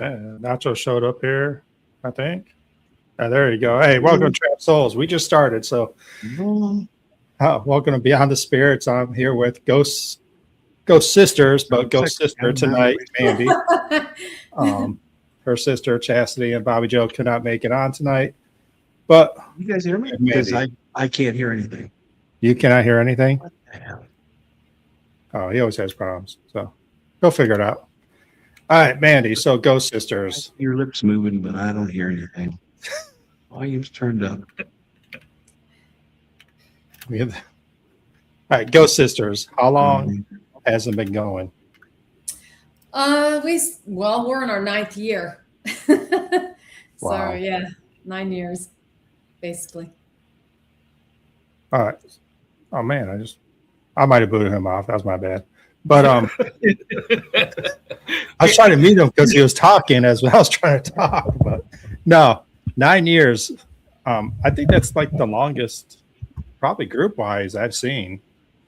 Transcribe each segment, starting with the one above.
Nacho showed up here, I think. There you go. Hey, welcome to Trap Souls. We just started, so welcome to Beyond the Spirits. I'm here with Ghost Sisters, but Ghost Sister tonight, Mandy. Her sister Chastity and Bobby Joe could not make it on tonight. But you guys hear me? Because I can't hear anything. You cannot hear anything? What the hell? Oh, he always has problems. So go figure it out. All right, Mandy. So Ghost Sisters. Your lips moving, but I don't hear anything. Volume's turned up. All right, Ghost Sisters. How long has it been going? We're in our 9th year. Wow. So yeah, 9 years, basically. All right. Oh man, I might have booted him off. That was my bad. But I was trying to meet him because he was talking as I was trying to talk. But no, 9 years. I think that's like the longest, probably group wise, I've seen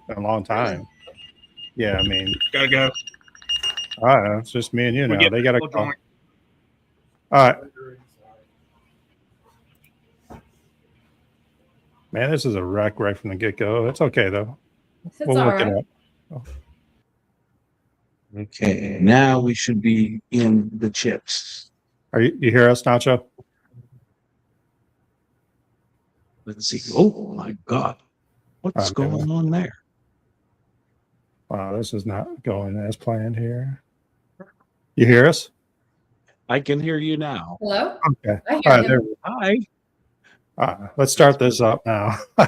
in a long time. Yeah, I mean, gotta go. All right, it's just me and you now. They gotta go. All right. Man, this is a wreck right from the get-go. It's okay though. We'll work it out. Okay, now we should be in the chips. You hear us, Nacho? Let's see. Oh my God, what's going on there? Wow, this is not going as planned here. You hear us? I can hear you now. Hello? Okay. I All hear right, you. Hi. Let's start this up now. All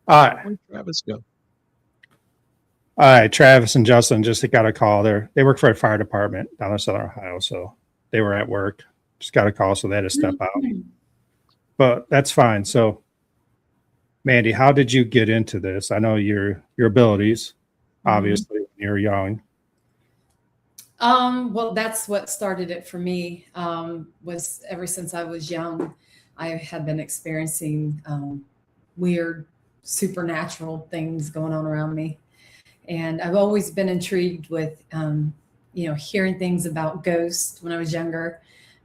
right. Where'd Travis go? All right, Travis and Justin just got a call. They work for a fire department down in Southern Ohio, so they were at work. Just got a call, so they had to step out. But that's fine. So, Mandy, how did you get into this? I know your abilities, obviously, when you're young. Well, that's what started it for me. Was ever since I was young, I had been experiencing weird supernatural things going on around me. And I've always been intrigued with, hearing things about ghosts when I was younger.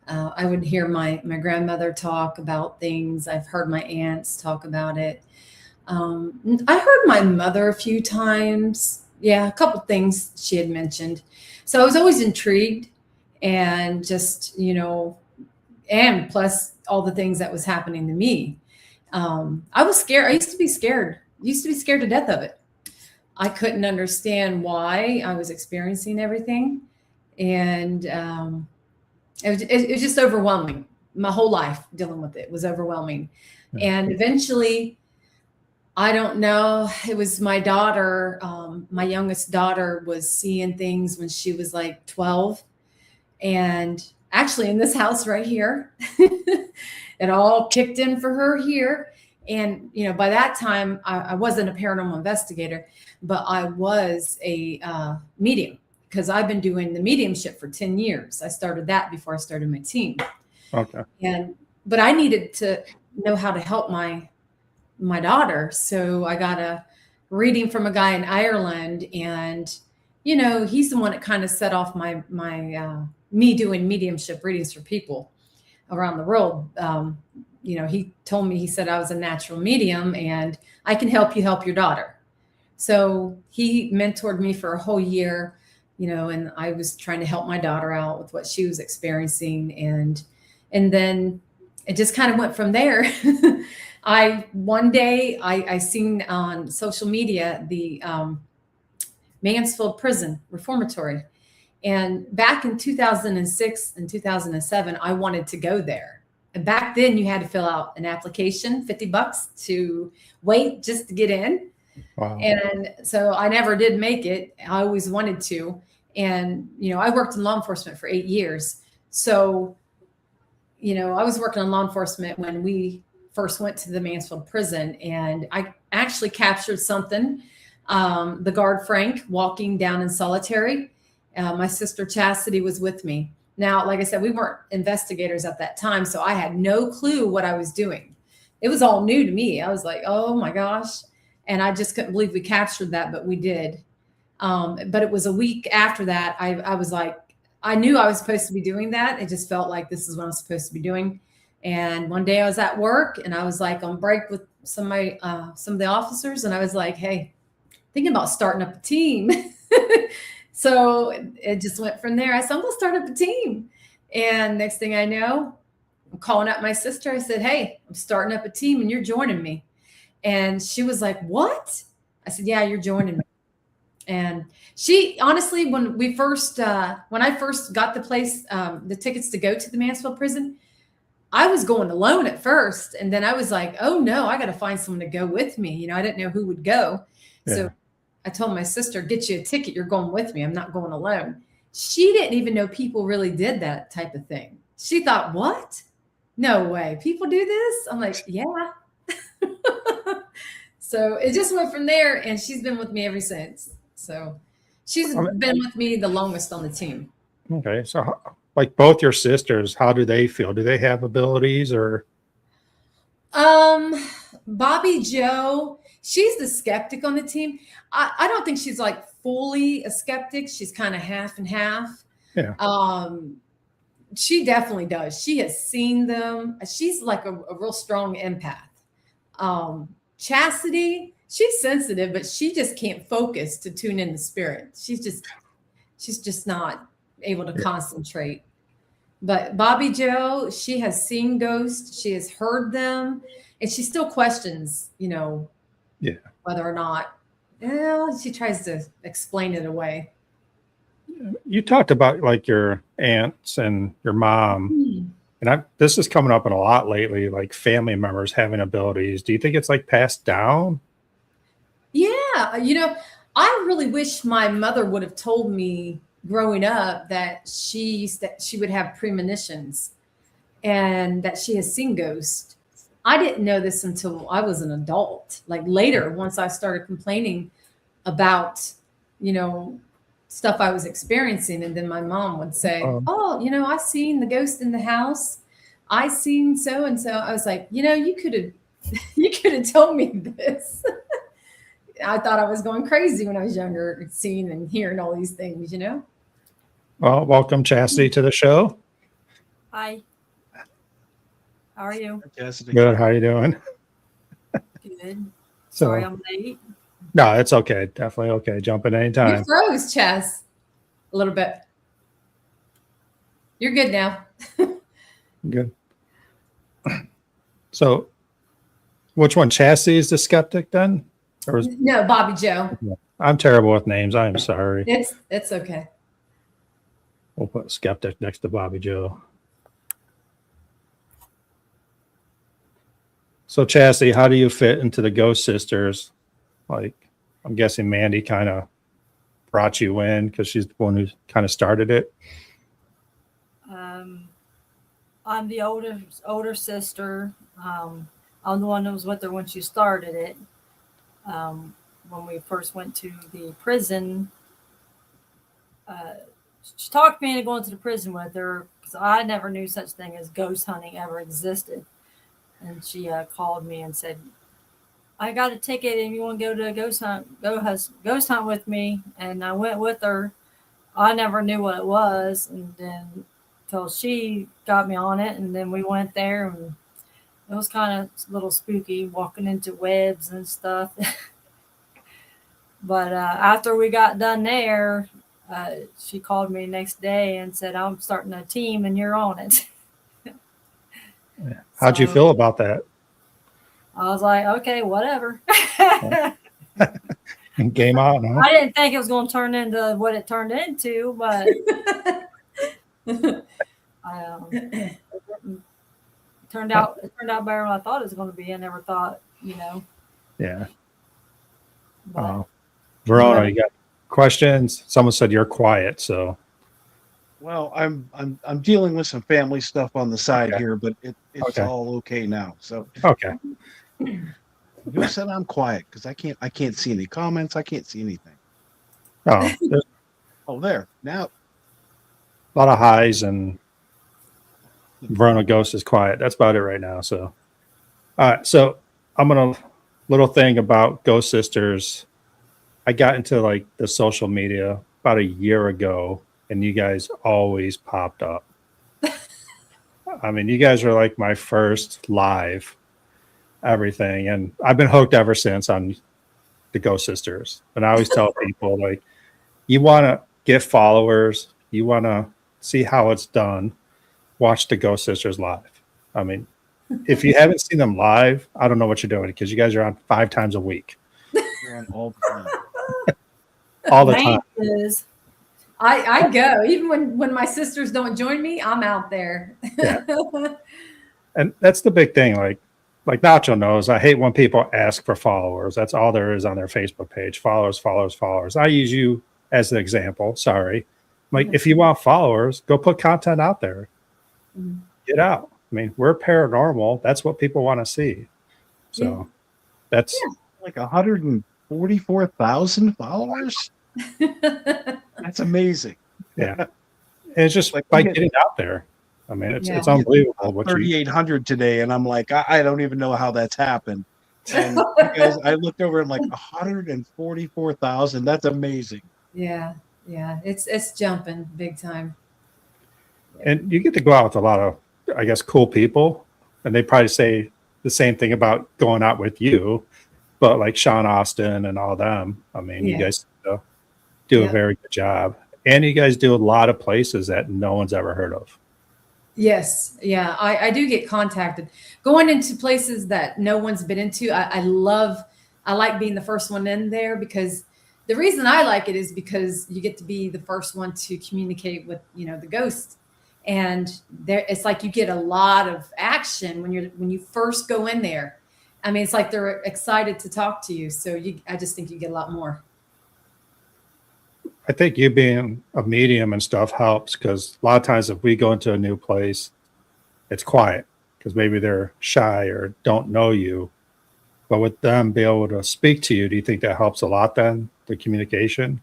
I would hear my grandmother talk about things. I've heard my aunts talk about it. I heard my mother a few times. Yeah, a couple things she had mentioned. So I was always intrigued and just, and plus all the things that was happening to me. I was scared. I used to be scared. To death of it. I couldn't understand why I was experiencing everything. And it was just overwhelming. My whole life dealing with it was overwhelming. And eventually, I don't know, it was my daughter, my youngest daughter was seeing things when she was like 12. And actually in this house right here, it all kicked in for her here. And, by that time, I wasn't a paranormal investigator, but I was a medium because I've been doing the mediumship for 10 years. I started that before I started my team. Okay. But I needed to know how to help my daughter. So I got a reading from a guy in Ireland, and, he's the one that kind of set off my me doing mediumship readings for people around the world. He told me, he said I was a natural medium and I can help you help your daughter. So he mentored me for a whole year, and I was trying to help my daughter out with what she was experiencing. And then it just kind of went from there. One day I seen on social media the Mansfield Prison Reformatory. And back in 2006 and 2007, I wanted to go there. And back then you had to fill out an application, $50 to wait just to get in. Wow. And so I never did make it. I always wanted to. And, I worked in law enforcement for 8 years. So, I was working on law enforcement when we first went to the Mansfield prison, and I actually captured something. The guard Frank walking down in solitary. My sister Chastity was with me. Now, like I said, we weren't investigators at that time, so I had no clue what I was doing. It was all new to me. I was like, oh my gosh. And I just couldn't believe we captured that, but we did. But it was a week after that. I was like, I knew I was supposed to be doing that. It just felt like this is what I'm supposed to be doing. And one day I was at work and I was like on break with some of the officers, and I was like, "Hey, thinking about starting up a team." So it just went from there. I said, "I'm gonna start up a team," and next thing I know, I'm calling up my sister. I said, "Hey, I'm starting up a team, and you're joining me." And she was like, "What?" I said, "Yeah, you're joining me." And she honestly, when I first got the tickets to go to the Mansfield prison, I was going alone at first. And then I was like, oh no, I got to find someone to go with me. I didn't know who would go. Yeah. So I told my sister, get you a ticket. You're going with me. I'm not going alone. She didn't even know people really did that type of thing. She thought, what? No way. People do this? I'm like, yeah. So it just went from there. And she's been with me ever since. So she's been with me the longest on the team. Okay. So like both your sisters, how do they feel? Do they have abilities or? Bobby Joe, she's the skeptic on the team. I don't think she's like fully a skeptic. She's kind of half and half. Yeah. She definitely does. She has seen them. She's like a real strong empath. Chastity, she's sensitive, but she just can't focus to tune in the spirit. She's just not able to concentrate. But Bobby Joe, she has seen ghosts. She has heard them, and she still questions, whether or not. She tries to explain it away. You talked about like your aunts and your mom, and this is coming up in a lot lately, like family members having abilities. Do you think it's like passed down? Yeah. I really wish my mother would have told me growing up that she would have premonitions and that she has seen ghosts. I didn't know this until I was an adult. Like later, once I started complaining about, stuff I was experiencing. And then my mom would say, I seen the ghost in the house. I seen so and so. I was like, you could have told me this. I thought I was going crazy when I was younger, seeing and hearing all these things, Well, welcome Chastity to the show. Hi. How are you? Chastity. Good. How you doing? Good. So, Sorry I'm late. no, it's okay. Definitely okay. Jump in anytime. You froze, Chess, a little bit. You're good now. Good. So, which one? Chastity is the skeptic then? Or is, No, Bobby Joe. I'm terrible with names. I am sorry. It's okay. We'll put skeptic next to Bobby Joe. So, Chastity, how do you fit into the Ghost Sisters? Like, I'm guessing Mandy kind of brought you in because she's the one who kind of started it. I'm the older sister. I'm the one that was with her when she started it. When we first went to the prison, she talked me into going to the prison with her because I never knew such thing as ghost hunting ever existed. And she called me and said, I got a ticket and you want to go to a ghost hunt with me. And I went with her. I never knew what it was. And then until she got me on it. And then we went there and it was kind of a little spooky walking into webs and stuff. But after we got done there, she called me next day and said, I'm starting a team and you're on it. How'd you feel about that? I was like, okay, whatever. Game on, huh? I didn't think it was going to turn into what it turned into, but it turned out better than I thought it was going to be. I never thought, Yeah. But, Verona, you got questions? Someone said you're quiet, so. Well, I'm dealing with some family stuff on the side here, but it's Okay. all okay now. So Okay. who said I'm quiet? Because I can't see any comments. I can't see anything. Oh, there's Oh, there now. a lot of highs and Verona Ghost is quiet. That's about it right now. So, all right. So I'm going to little thing about Ghost Sisters. I got into like the social media about a year ago and you guys always popped up. I mean, you guys were like my first live everything, and I've been hooked ever since on the Ghost Sisters. And I always tell people, like, you want to get followers, you want to see how it's done, watch the Ghost Sisters live. I mean, if you haven't seen them live, I don't know what you're doing, because you guys are on 5 times a week, You're on all the time. all the time. Main is I go even when my sisters don't join me. I'm out there. Yeah. And that's the big thing. Like Nacho knows, I hate when people ask for followers. That's all there is on their Facebook page. Followers, followers, followers. I use you as an example. Sorry. Like, if you want followers, go put content out there. Mhm. Get out. I mean, we're paranormal. That's what people want to see. So that's Like 144,000 followers. That's amazing. yeah. And it's just Like, by we get- getting out there. I mean, it's Yeah. unbelievable what you 3,800 today, and I'm like, I don't even know how that's happened. And you guys, I looked over and like 144,000. That's amazing. Yeah, it's jumping big time. and you get to go out with a lot of, I guess, cool people, and they probably say the same thing about going out with you, but like Sean Austin and all them, I mean, you Yeah. guys do a Yeah. very good job, and you guys do a lot of places that no one's ever heard of. Yes, yeah, I do get contacted going into places that no one's been into. I like being the first one in there, because the reason I like it is because you get to be the first one to communicate with, the ghosts. And there, it's like you get a lot of action when you first go in there. I mean, it's like they're excited to talk to you. So I just think you get a lot more. I think you being a medium and stuff helps, because a lot of times if we go into a new place, it's quiet because maybe they're shy or don't know you. But with them be able to speak to you, do you think that helps a lot then, the communication?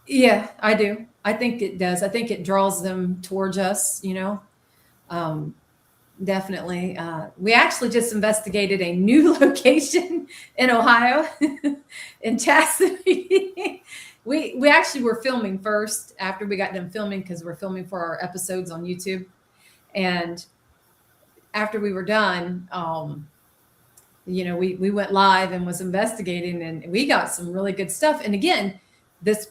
Yeah, I do. I think it does. I think it draws them towards us, definitely. We actually just investigated a new location in Ohio, in Chastity. We actually were filming first after we got done filming, because we're filming for our episodes on YouTube. And after we were done, we went live and was investigating, and we got some really good stuff. And again,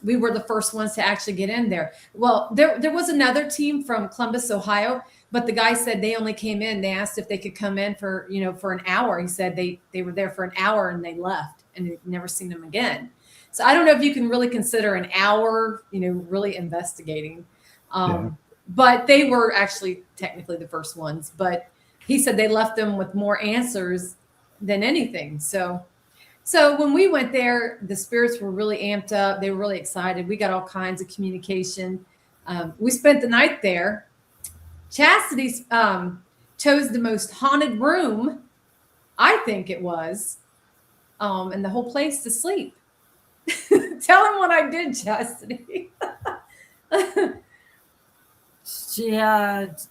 we were the first ones to actually get in there. Well, there was another team from Columbus, Ohio, but the guy said they only came in. They asked if they could come in for an hour. He said they were there for an hour and they left, and they've never seen them again. So I don't know if you can really consider an hour, really investigating. But they were actually technically the first ones. But he said they left them with more answers than anything. So when we went there, the spirits were really amped up. They were really excited. We got all kinds of communication. We spent the night there. Chastity chose the most haunted room, I think it was, in the whole place to sleep. Tell him what I did, Chastity. she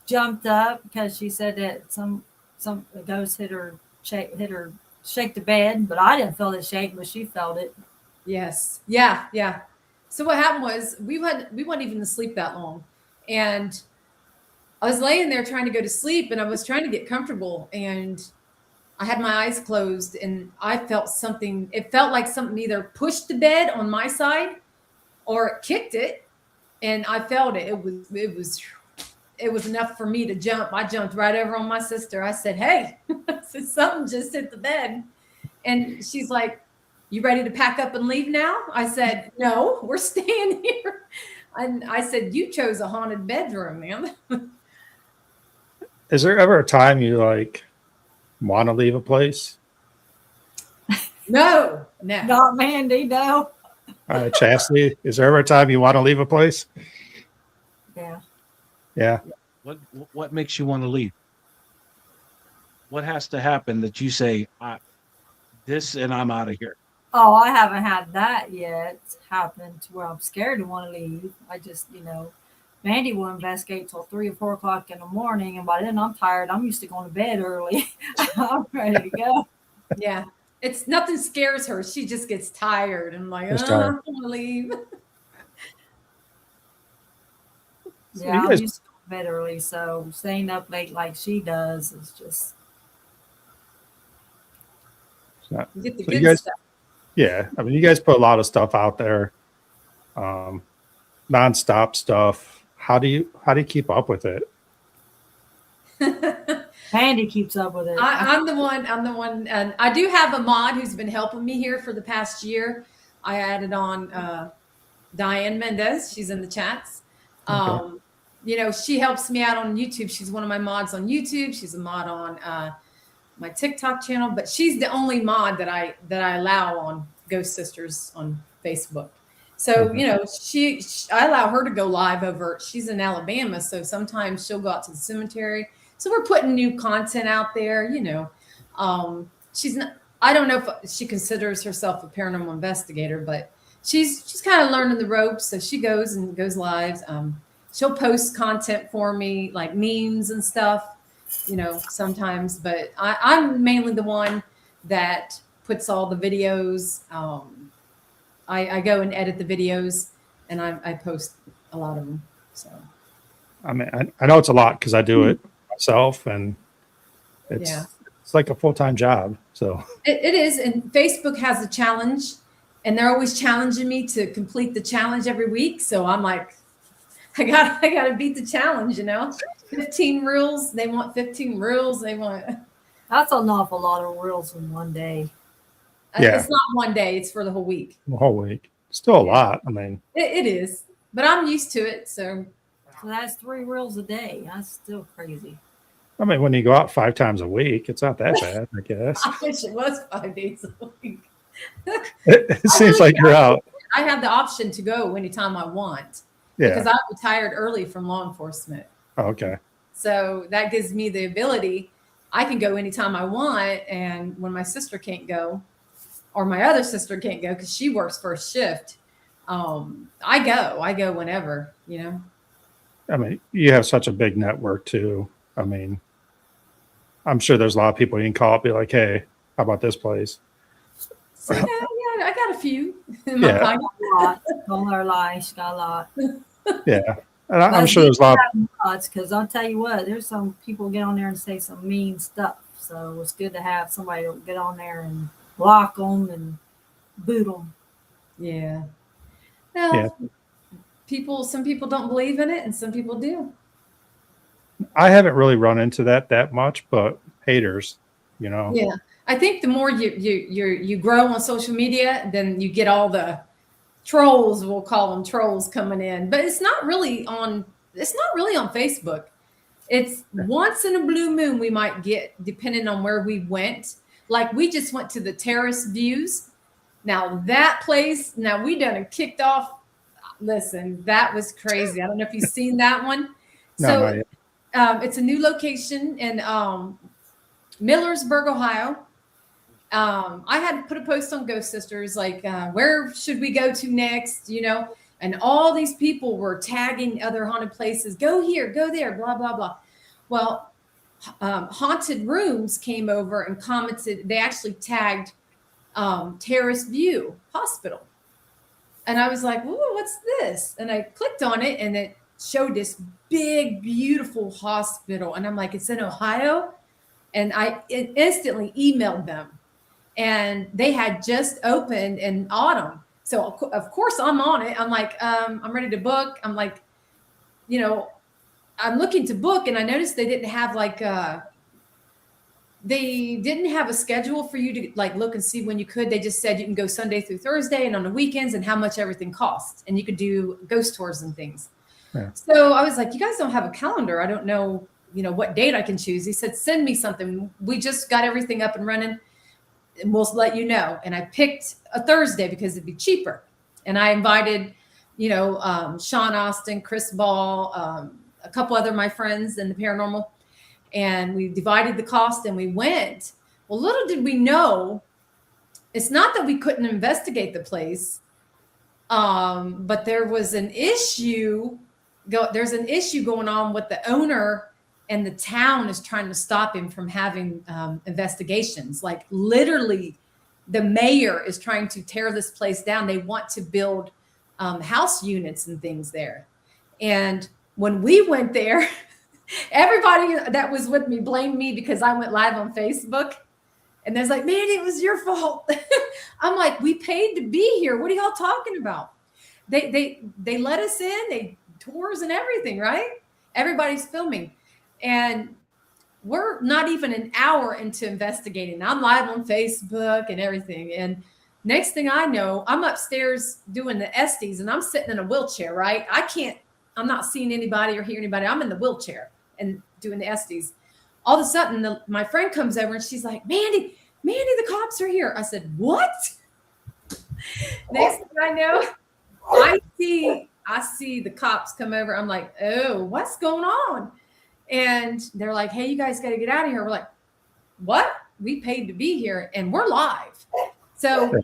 jumped up because she said that some ghost hit her, shake the bed, but I didn't feel the shake, but she felt it. Yes. Yeah. So what happened was we weren't even to sleep that long. And I was laying there trying to go to sleep, and I was trying to get comfortable, and I had my eyes closed, and I felt something. It felt like something either pushed the bed on my side or it kicked it, and I felt it. It was enough for me to jump. I jumped right over on my sister. I said, "Hey," I said, "something just hit the bed." And she's like, "You ready to pack up and leave now?" I said, "No, we're staying here." And I said, "You chose a haunted bedroom, man." Is there ever a time you want to leave a place? No. Not Mandy, no. Chastity, is there ever a time you want to leave a place? Yeah. Yeah. What makes you want to leave? What has to happen that you say, this and I'm out of here? Oh, I haven't had that yet happen to where I'm scared to want to leave. I just, Mandy will investigate till 3 or 4 o'clock in the morning, and by then I'm tired. I'm used to going to bed early. I'm ready to go. Yeah. It's nothing scares her. She just gets tired and like, Just I tired. don't want to leave. So Yeah, you I'm guys, used to going to bed early, so staying up late like she does is just. so You get the you good guys, stuff. yeah. I mean, you guys put a lot of stuff out there, nonstop stuff. How do you keep up with it? Mandy keeps up with it. I'm the one. I'm the one, and I do have a mod who's been helping me here for the past year. I added on Diane Mendez. She's in the chats. Okay. She helps me out on YouTube. She's one of my mods on YouTube. She's a mod on my TikTok channel, but she's the only mod that I allow on Ghost Sisters on Facebook. So I allow her to go live over. She's in Alabama, so sometimes she'll go out to the cemetery. So we're putting new content out there. She's not. I don't know if she considers herself a paranormal investigator, but she's kind of learning the ropes. So she goes live. She'll post content for me, like memes and stuff. Sometimes, but I'm mainly the one that puts all the videos. I go and edit the videos, and I post a lot of them. So I mean, I know it's a lot because I do it myself, and yeah, it's like a full-time job. So it is. And Facebook has a challenge, and they're always challenging me to complete the challenge every week. So I'm like, I got to beat the challenge. 15 reels. They want 15 reels. They want. That's an awful lot of reels in one day. Yeah. It's not one day. It's for the whole week. the whole week, still a lot. I mean, It is, but I'm used to it. So So that's 3 reels a day. That's still crazy. when you go out 5 times a week, it's not that bad, I guess. I wish it was 5 days a week. It seems like you're out. I have the option to go anytime I want because Yeah. I retired early from law enforcement. Oh, okay. So that gives me the ability. I can go anytime I want. And when my sister can't go, or my other sister can't go because she works first shift, I go whenever, I mean, you have such a big network too. I mean, I'm sure there's a lot of people you can call up, be like, hey, how about this place? So yeah, I got a few in my Yeah. pocket. A lot. Don't let her lie. She got a lot. Yeah. And I'm sure there's a lot. Because I'll tell you what, there's some people get on there and say some mean stuff. So it's good to have somebody to get on there and block them and boot them. Yeah. Well, Yeah. Some people don't believe in it and some people do. I haven't really run into that much, but haters, Yeah. I think the more you grow on social media, then you get all the trolls, we'll call them trolls, coming in. But it's not really on Facebook. It's once in a blue moon we might get, depending on where we went. Like we just went to the terrace views. Now that place, we done and kicked off. Listen, that was crazy. I don't know if you've seen that one. No, not yet. It's a new location in Millersburg, Ohio. I had to put a post on Ghost Sisters, like, where should we go to next? And all these people were tagging other haunted places. Go here, go there, blah, blah, blah. Well, Haunted Rooms came over and commented. They actually tagged Terrace View Hospital. And I was like, "Ooh, what's this?" And I clicked on it and it showed this big, beautiful hospital. And I'm like, it's in Ohio. And I instantly emailed them. And they had just opened in autumn. So of course I'm on it. I'm like, I'm ready to book. I'm like, I'm looking to book, and I noticed they didn't have a schedule for you to like look and see when you could. They just said you can go Sunday through Thursday and on the weekends and how much everything costs. And you could do ghost tours and things. Yeah. So I was like, you guys don't have a calendar. I don't know, what date I can choose. He said, send me something. We just got everything up and running. And we'll let you know. And I picked a Thursday because it'd be cheaper. And I invited, Sean Austin, Chris Ball, a couple other of my friends in the paranormal. And we divided the cost and we went. Well, little did we know, it's not that we couldn't investigate the place, but there was an issue. There's an issue going on with the owner, and the town is trying to stop him from having investigations. Like literally, the mayor is trying to tear this place down. They want to build house units and things there. And when we went there, everybody that was with me blamed me because I went live on Facebook. And they're like, man, it was your fault. I'm like, we paid to be here. What are y'all talking about? They let us in, they tours and everything, right? Everybody's filming. And we're not even an hour into investigating. I'm live on Facebook and everything. And next thing I know, I'm upstairs doing the Estes and I'm sitting in a wheelchair, right? I'm not seeing anybody or hearing anybody. I'm in the wheelchair and doing the Estes. All of a sudden, my friend comes over and she's like, Mandy, the cops are here. I said, what? Next thing I know, I see the cops come over. I'm like, oh, what's going on? And they're like, hey, you guys got to get out of here. We're like, what? We paid to be here and we're live. So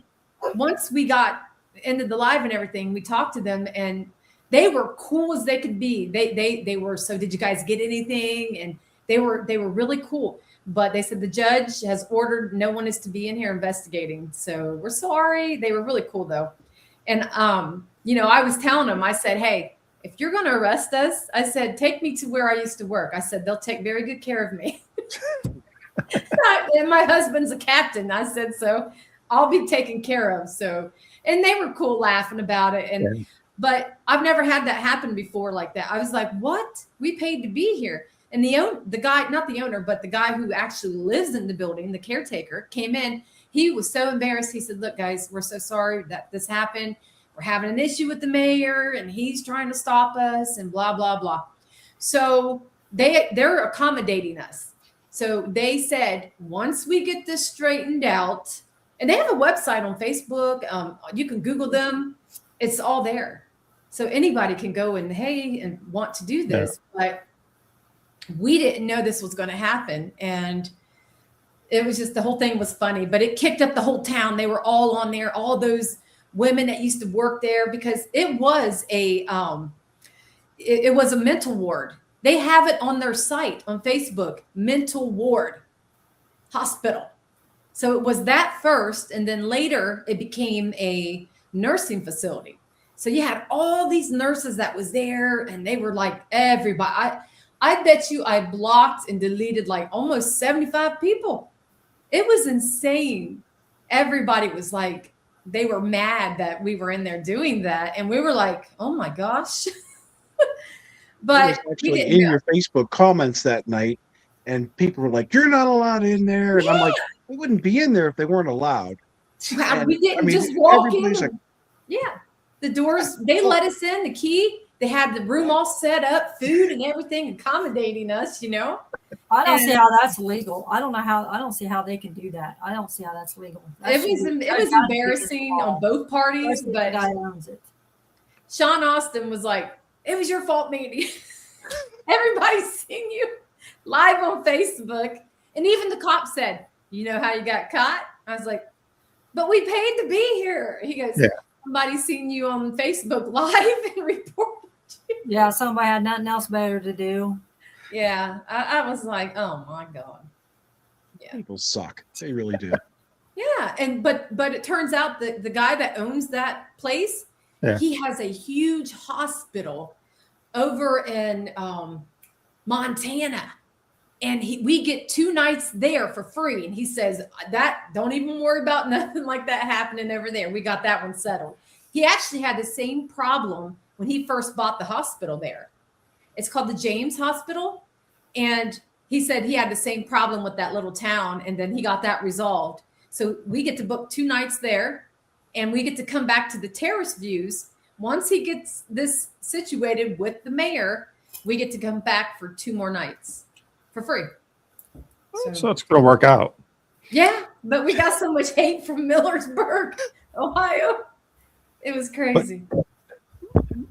once we got into the live and everything, we talked to them and they were cool as they could be. They were, so did you guys get anything? And they were really cool, but they said the judge has ordered no one is to be in here investigating. So we're sorry. They were really cool though. And, I was telling them, I said, hey, if you're going to arrest us, I said, take me to where I used to work. I said, they'll take very good care of me. And my husband's a captain. I said, so I'll be taken care of. So, and they were cool laughing about it. And, but I've never had that happen before like that. I was like, what? We paid to be here. And the guy, not the owner, but the guy who actually lives in the building, the caretaker, came in. He was so embarrassed. He said, look, guys, we're so sorry that this happened. We're having an issue with the mayor and he's trying to stop us and blah, blah, blah. So they're accommodating us. So they said, once we get this straightened out, and they have a website on Facebook. You can Google them. It's all there. So anybody can go and want to do this. Yeah. But we didn't know this was going to happen. And it was just, the whole thing was funny, but it kicked up the whole town. They were all on there, all those women that used to work there, because it was a mental ward. They have it on their site on Facebook, mental ward hospital. So it was that first, and then later it became a nursing facility. So you had all these nurses that was there, and they were like everybody. I bet you I blocked and deleted like almost 75 people. It was insane. Everybody was like, they were mad that we were in there doing that. And we were like, oh my gosh. But I was actually in your Facebook comments that night, and people were like, you're not allowed in there. And I'm like, we wouldn't be in there if they weren't allowed. And we didn't just walk in. Like, the doors, they let us in, the key. They had the room all set up, food and everything, accommodating us, I don't see how that's legal. I don't see how they can do that. I don't see how that's legal. It was embarrassing on both parties, but the guy owns it. Sean Austin was like, it was your fault, Mandy. Everybody's seen you live on Facebook. And even the cop said, you know how you got caught? I was like, but we paid to be here. He goes, somebody's seen you on Facebook Live and reported you. Yeah, somebody had nothing else better to do. Yeah, I was like, oh my God. Yeah. People suck. They really do. Yeah, and but it turns out that the guy that owns that place, he has a huge hospital over in Montana. And we get 2 nights there for free. And he says, that don't even worry about nothing like that happening over there. We got that one settled. He actually had the same problem when he first bought the hospital there. It's called the James Hospital. And he said he had the same problem with that little town. And then he got that resolved. So we get to book 2 nights there. And we get to come back to the terrace views. Once he gets this situated with the mayor, we get to come back for 2 more nights. For free. So it's going to work out. Yeah, but we got so much hate from Millersburg, Ohio. It was crazy. But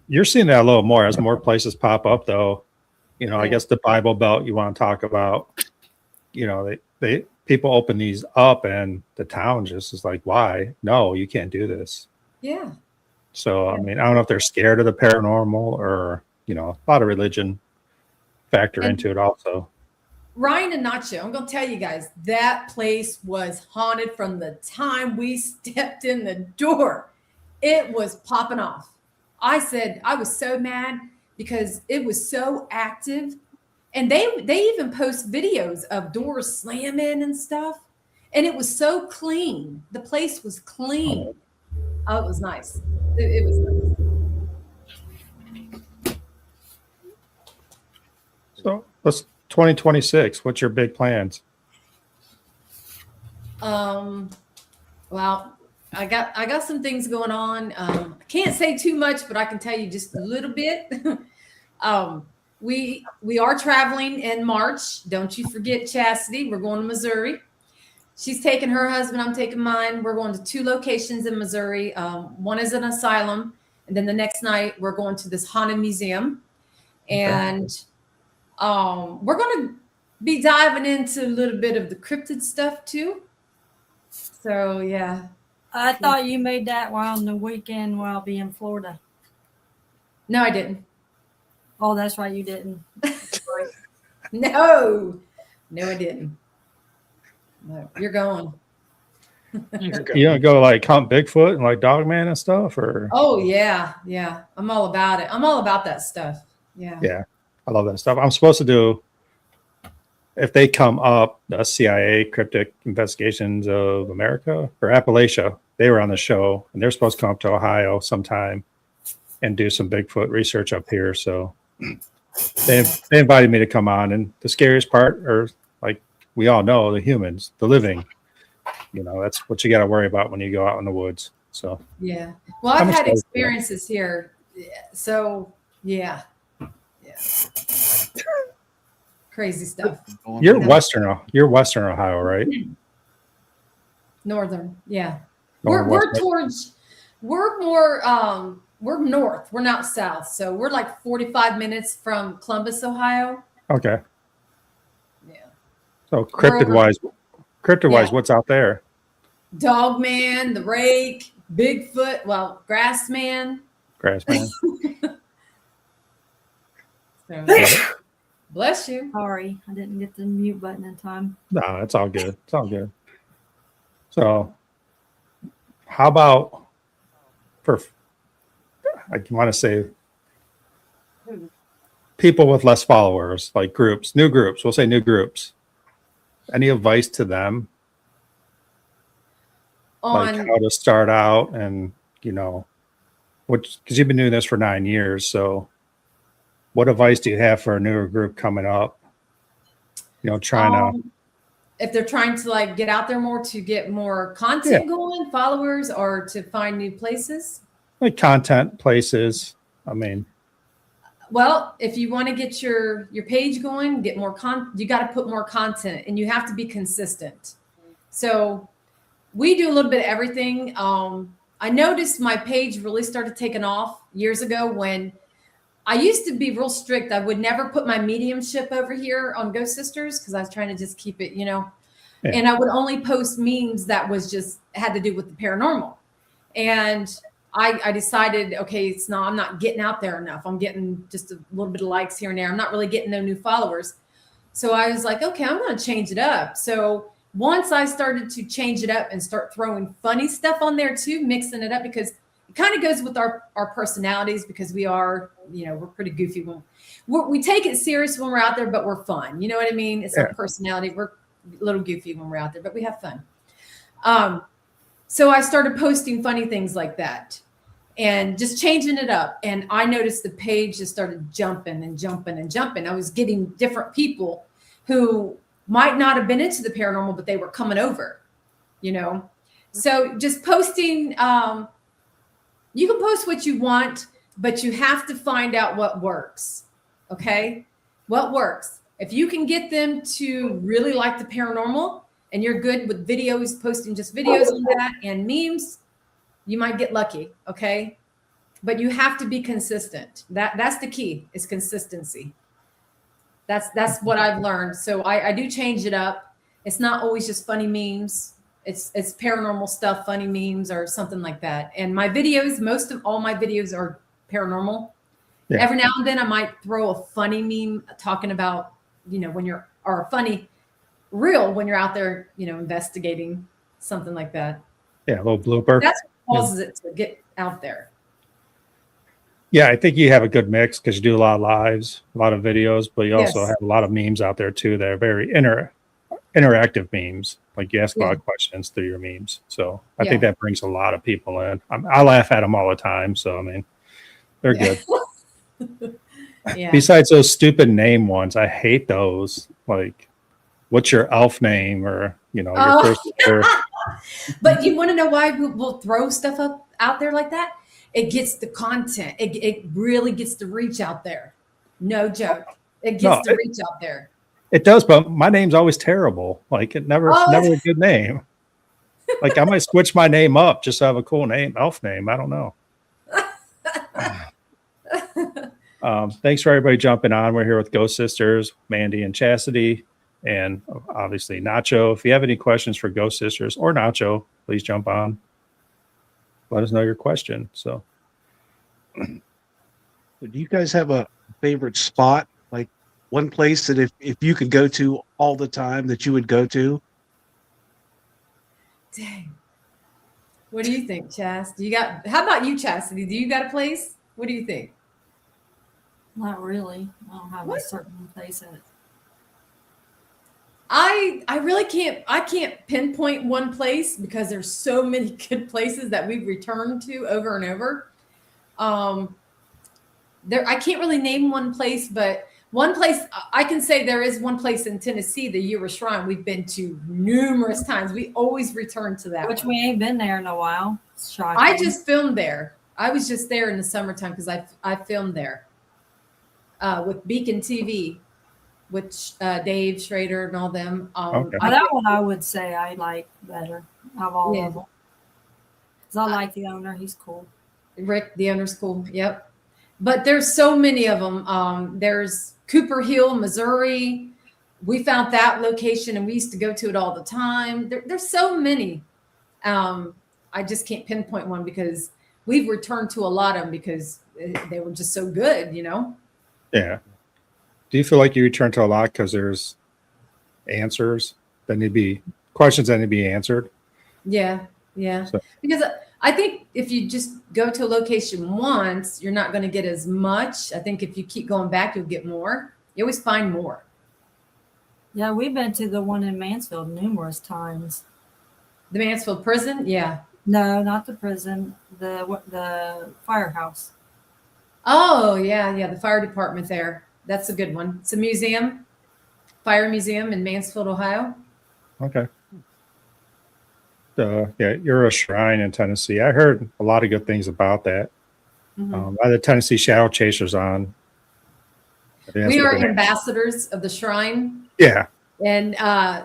you're seeing that a little more as more places pop up, though. I guess the Bible Belt you want to talk about. They people open these up, and the town just is like, why? No, you can't do this. Yeah. So I mean, I don't know if they're scared of the paranormal or a lot of religion factor into it also. Ryan and Nacho, I'm going to tell you guys, that place was haunted from the time we stepped in the door. It was popping off. I said, I was so mad. because it was so active. And they even post videos of doors slamming and stuff. And it was so clean. The place was clean. Oh, it was nice. It was nice. So let's 2026. What's your big plans? Well, I got some things going on. I can't say too much, but I can tell you just a little bit. We are traveling in March. Don't you forget Chastity. We're going to Missouri. She's taking her husband. I'm taking mine. We're going to 2 locations in Missouri. One is an asylum, and then the next night we're going to this haunted museum. And we're going to be diving into a little bit of the cryptid stuff too. So yeah. I thought you made that while on the weekend while I'll be in Florida. No, I didn't. Oh, that's right, you didn't. No, I didn't. No, you're going. You don't go like hunt Bigfoot and like Dogman and stuff, or? Oh yeah. I'm all about it. I'm all about that stuff. Yeah. Yeah, I love that stuff. I'm supposed to do, if they come up, the CIA Cryptic Investigations of America or Appalachia. They were on the show, and they're supposed to come up to Ohio sometime and do some Bigfoot research up here. So they invited me to come on, and the scariest part, or like we all know, the humans, the living. You know, that's what you got to worry about when you go out in the woods. So yeah. Well, I've had experiences here, so yeah. Crazy stuff. You're Western Ohio, right? Northern, yeah. Northwest. We're north. We're not south, so we're like 45 minutes from Columbus, Ohio. Okay. Yeah. So cryptid wise, what's out there? Dogman, the Rake, Bigfoot, well, Grassman. Grassman. So, bless you. Sorry, I didn't get the mute button in time. No, it's all good. It's all good. So, how about I want to say people with less followers, like new groups. We'll say new groups. Any advice to them? Like how to start out and, because you've been doing this for 9 years. So what advice do you have for a newer group coming up? If they're trying to like get out there more to get more content going, followers, or to find new places? Like content, places. I mean, well, if you want to get your page going, get more you got to put more content, and you have to be consistent. So we do a little bit of everything. I noticed my page really started taking off years ago when I used to be real strict. I would never put my mediumship over here on Ghost Sisters because I was trying to just keep it, and I would only post memes that was just had to do with the paranormal. And I decided, okay, I'm not getting out there enough. I'm getting just a little bit of likes here and there. I'm not really getting no new followers. So I was like, okay, I'm going to change it up. So once I started to change it up and start throwing funny stuff on there too, mixing it up, because it kind of goes with our personalities, because we are, we're pretty goofy. We take it serious when we're out there, but we're fun. You know what I mean? It's our personality. We're a little goofy when we're out there, but we have fun. So I started posting funny things like that and just changing it up. And I noticed the page just started jumping and jumping and jumping. I was getting different people who might not have been into the paranormal, but they were coming over, So just posting, you can post what you want, but you have to find out what works. Okay. What works? If you can get them to really like the paranormal and you're good with videos, posting just videos on that and memes, you might get lucky. Okay. But you have to be consistent. That's the key, is consistency. That's what I've learned. So I do change it up. It's not always just funny memes. It's paranormal stuff, funny memes or something like that. And my videos, most of all my videos are paranormal. Yeah. Every now and then I might throw a funny meme talking about, when you're, or a funny reel when you're out there, investigating something like that. Yeah, a little blooper. That's what causes it to get out there. Yeah, I think you have a good mix because you do a lot of lives, a lot of videos, but you also Yes. have a lot of memes out there too that are very interactive memes. Like you ask a lot Yeah. of questions through your memes. So I Yeah. think that brings a lot of people in. I laugh at them all the time. So, I mean, they're Yeah. good. Yeah. Besides those stupid name ones, I hate those. Like, what's your elf name or, you know, your Oh, first letter. but you want to know why we'll throw stuff up out there like that? It gets the content. It really gets the reach out there. No joke. It No, gets the reach out there. it does, but my name's always terrible. Like it's Oh, never a good name. Like I might switch my name up just to have a cool name, elf name. I don't know. Thanks for everybody jumping on. We're here with Ghost Sisters, Mandy and Chastity, and obviously Nacho. If you have any questions for Ghost Sisters or Nacho, please jump on. Let us know your question. So, Do you guys have a favorite spot? Like one place that if you could go to all the time that you would go to? dang. What do you think, Chas? Do you got? How about you, Chastity? Do you got a place? What do you think? Not really. I don't have a What? certain place in it. I really can't. I can't pinpoint one place because there's so many good places that we've returned to over and over. There, I can't really name one place, but one place I can say there is one place in Tennessee, the Euro Shrine. We've been to numerous times. We always return to that. Which one. we ain't been there in a while. It's shocking. I just filmed there. I was just there in the summertime because I filmed there with Beacon TV, with Dave Schrader and all them. Okay. That one I would say I like better of all Yeah. of them. Because I like the owner. He's cool. Rick, the owner's cool. Yep. But there's so many of them. There's Cooper Hill, Missouri. We found that location and we used to go to it all the time. There's so many. I just can't pinpoint one because we've returned to a lot of them because they were just so good, you know? yeah. Do you feel like you return to a lot because there's answers that need to be questions that need to be answered? Yeah. Yeah. So- Because I think if you just go to a location once, you're not going to get as much. I think if you keep going back, you'll get more. You always find more. Yeah, we've been to the one in Mansfield numerous times. The Mansfield prison. Yeah. No, not the prison. The firehouse. Oh, yeah. Yeah. The fire department there. That's a good one. It's a museum, fire museum in Mansfield, Ohio. Okay. Yeah, you're a shrine in Tennessee. I heard a lot of good things about that. Mhm. I had the Tennessee Shadow Chasers on. I think that's We what are their name- ambassadors of the shrine. Yeah. And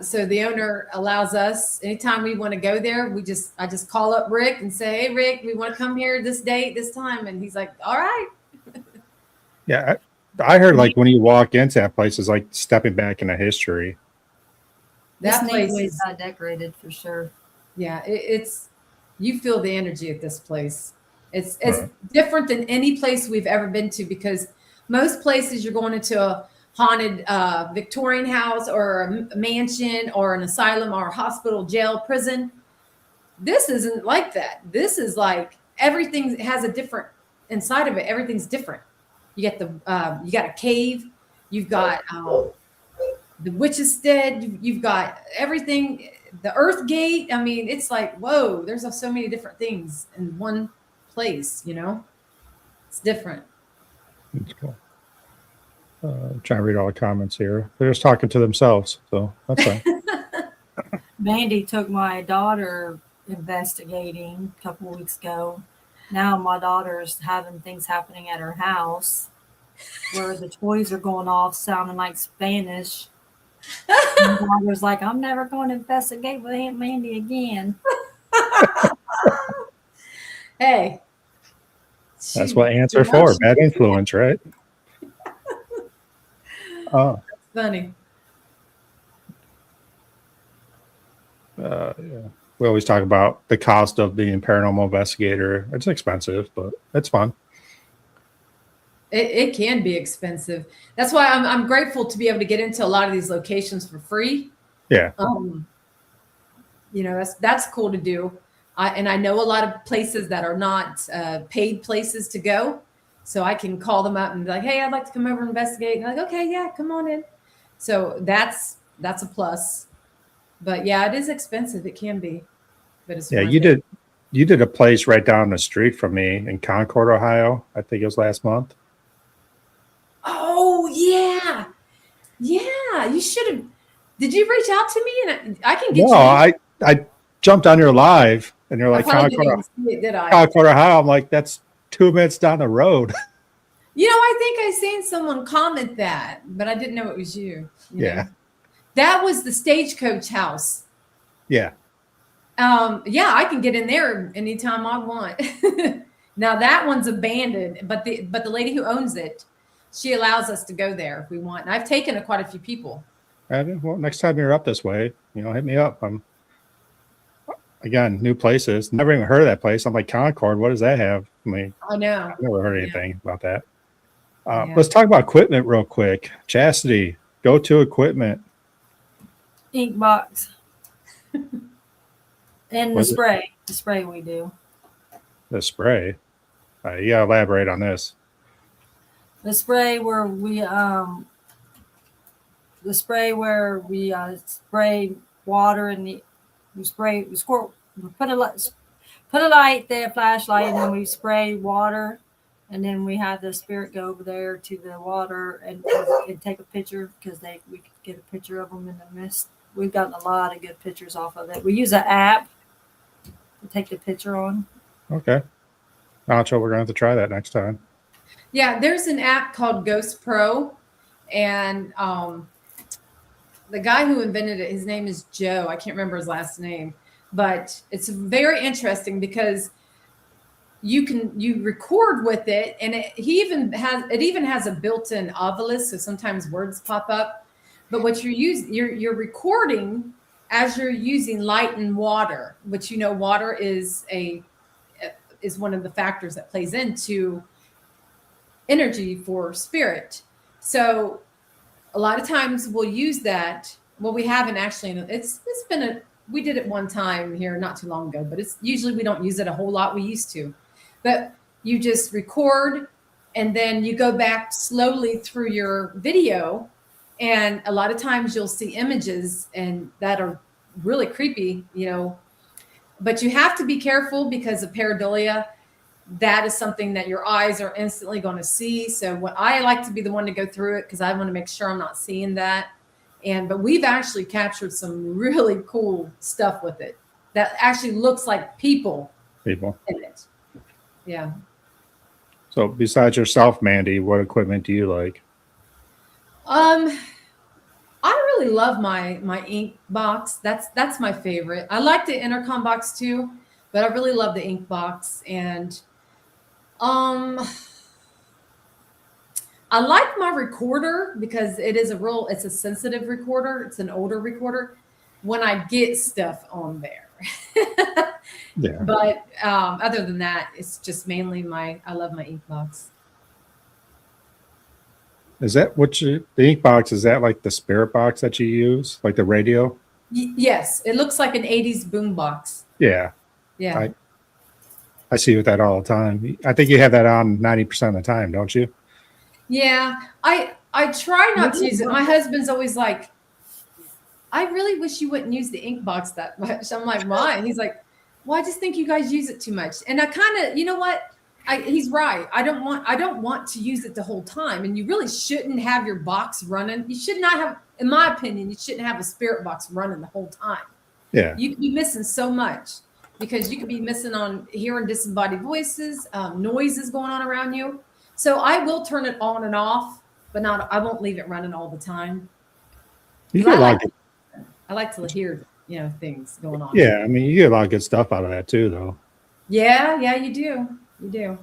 so the owner allows us anytime we want to go there. I just call up Rick and say, "Hey, Rick, we want to come here this date, this time," and he's like, "All right." Yeah. I heard like when you walk into that place, it's like stepping back into history. That This place place is, is decorated for sure. yeah, it's you feel the energy at this place. It's Right. different than any place we've ever been to because most places you're going into a haunted Victorian house or a mansion or an asylum or a hospital, jail, prison. This isn't like that. This is like everything has a different inside of it. Everything's different. You get you got a cave. You've got the witch's stead. You've got everything. The Earth Gate. I mean, it's like whoa. There's so many different things in one place. You know, it's different. That's cool. Trying to read all the comments here. They're just talking to themselves, so that's fine. Mandy took my daughter investigating a couple of weeks ago. Now my daughter's having things happening at her house where the toys are going off sounding like Spanish. My daughter's like, I'm never going to investigate with Aunt Mandy again. Hey, That's what ants are for. Bad influence, right? Oh, Funny. yeah. We always talk about the cost of being a paranormal investigator. It's expensive, but it's fun. It can be expensive. That's why I'm grateful to be able to get into a lot of these locations for free. Yeah. You know, that's cool to do. And I know a lot of places that are not paid places to go. So I can call them up and be like, hey, I'd like to come over and investigate. And they're like, okay, yeah, come on in. So that's a plus. But yeah, it is expensive. It can be, but it's Yeah, worth you it. did a place right down the street from me in Concord, Ohio. I think it was last month. Oh yeah. Yeah. You should have. Did you reach out to me? And I can get No, you in. I jumped on your live and you're I like probably didn't Concord, even see it, did I? Concord, Ohio. I'm like, that's 2 minutes down the road. You know, I think I seen someone comment that, but I didn't know it was you. You Yeah. know? That was the Stagecoach house. Yeah. Yeah, I can get in there anytime I want. Now that one's abandoned, but the lady who owns it, she allows us to go there if we want. And I've taken quite a few people. Well, next time you're up this way, hit me up. I'm again, new places. Never even heard of that place. I'm like, Concord, what does that have? I mean, I know. I've never heard anything about that. Yeah. Let's talk about equipment real quick. Chastity, go to equipment. Ink box. And the Was it- spray. The spray we do. The spray. You gotta elaborate on this. The spray where we spray water in the we squirt put a light there, flashlight, and then we spray water, and then we have the spirit go over there to the water and take a picture because we could get a picture of them in the mist. We've gotten a lot of good pictures off of it. We use an app to take the picture on. Okay. Nacho, we're gonna have to try that next time. Yeah, there's an app called Ghost Pro, and the guy who invented it, his name is Joe. I can't remember his last name, but it's very interesting because you record with it, and it even has a built-in obelisk, so sometimes words pop up. But what you're recording as you're using light and water, which water is one of the factors that plays into energy for spirit. So a lot of times we'll use that. Well, we haven't actually. We did it one time here not too long ago, but it's usually we don't use it a whole lot. We used to, but you just record and then you go back slowly through your video. And a lot of times you'll see images and that are really creepy, but you have to be careful because of pareidolia. That is something that your eyes are instantly going to see. So what I like to be the one to go through it because I want to make sure I'm not seeing that. But we've actually captured some really cool stuff with it that actually looks like people in it. Yeah. So besides yourself, Mandy, what equipment do you like? I really love my ink box. That's my favorite. I like the intercom box too, but I really love the ink box. And I like my recorder because it's a sensitive recorder. It's an older recorder when I get stuff on there. Yeah. But other than that, it's just mainly I love my ink box. Is that the ink box? Is that like the spirit box that you use, like the radio? Yes, it looks like an 80s boom box. Yeah. Yeah. I see with that all the time. I think you have that on 90% of the time, don't you? Yeah, I try not to use it. My husband's always like, I really wish you wouldn't use the ink box that much. I'm like, why? And he's like, well, I just think you guys use it too much. And I kind of, you know what? He's right. I don't want to use it the whole time. And you really shouldn't have your box running. You should not have, in my opinion, you shouldn't have a spirit box running the whole time. Yeah. You could be missing so much because you could be missing on hearing disembodied voices, noises going on around you. So I will turn it on and off, but I won't leave it running all the time. You get a lot of I like to hear, things going on. Yeah, I mean, you get a lot of good stuff out of that too, though. Yeah, you do. You do.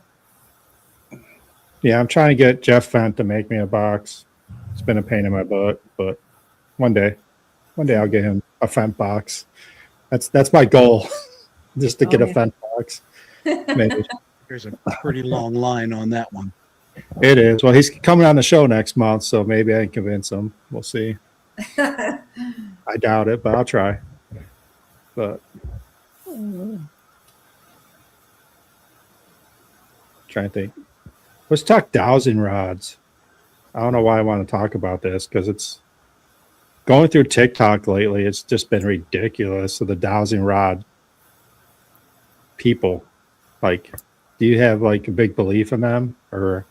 Yeah, I'm trying to get Jeff Fent to make me a box. It's been a pain in my butt, but one day I'll get him a Fent box. That's my goal, just to get a Fent box. Maybe. There's a pretty long line on that one. It is. Well, he's coming on the show next month, so maybe I can convince him. We'll see. I doubt it, but I'll try. But trying to think. Let's talk dowsing rods. I don't know why I want to talk about this because it's going through TikTok lately. It's just been ridiculous. So the dowsing rod people, like, do you have like a big belief in them or?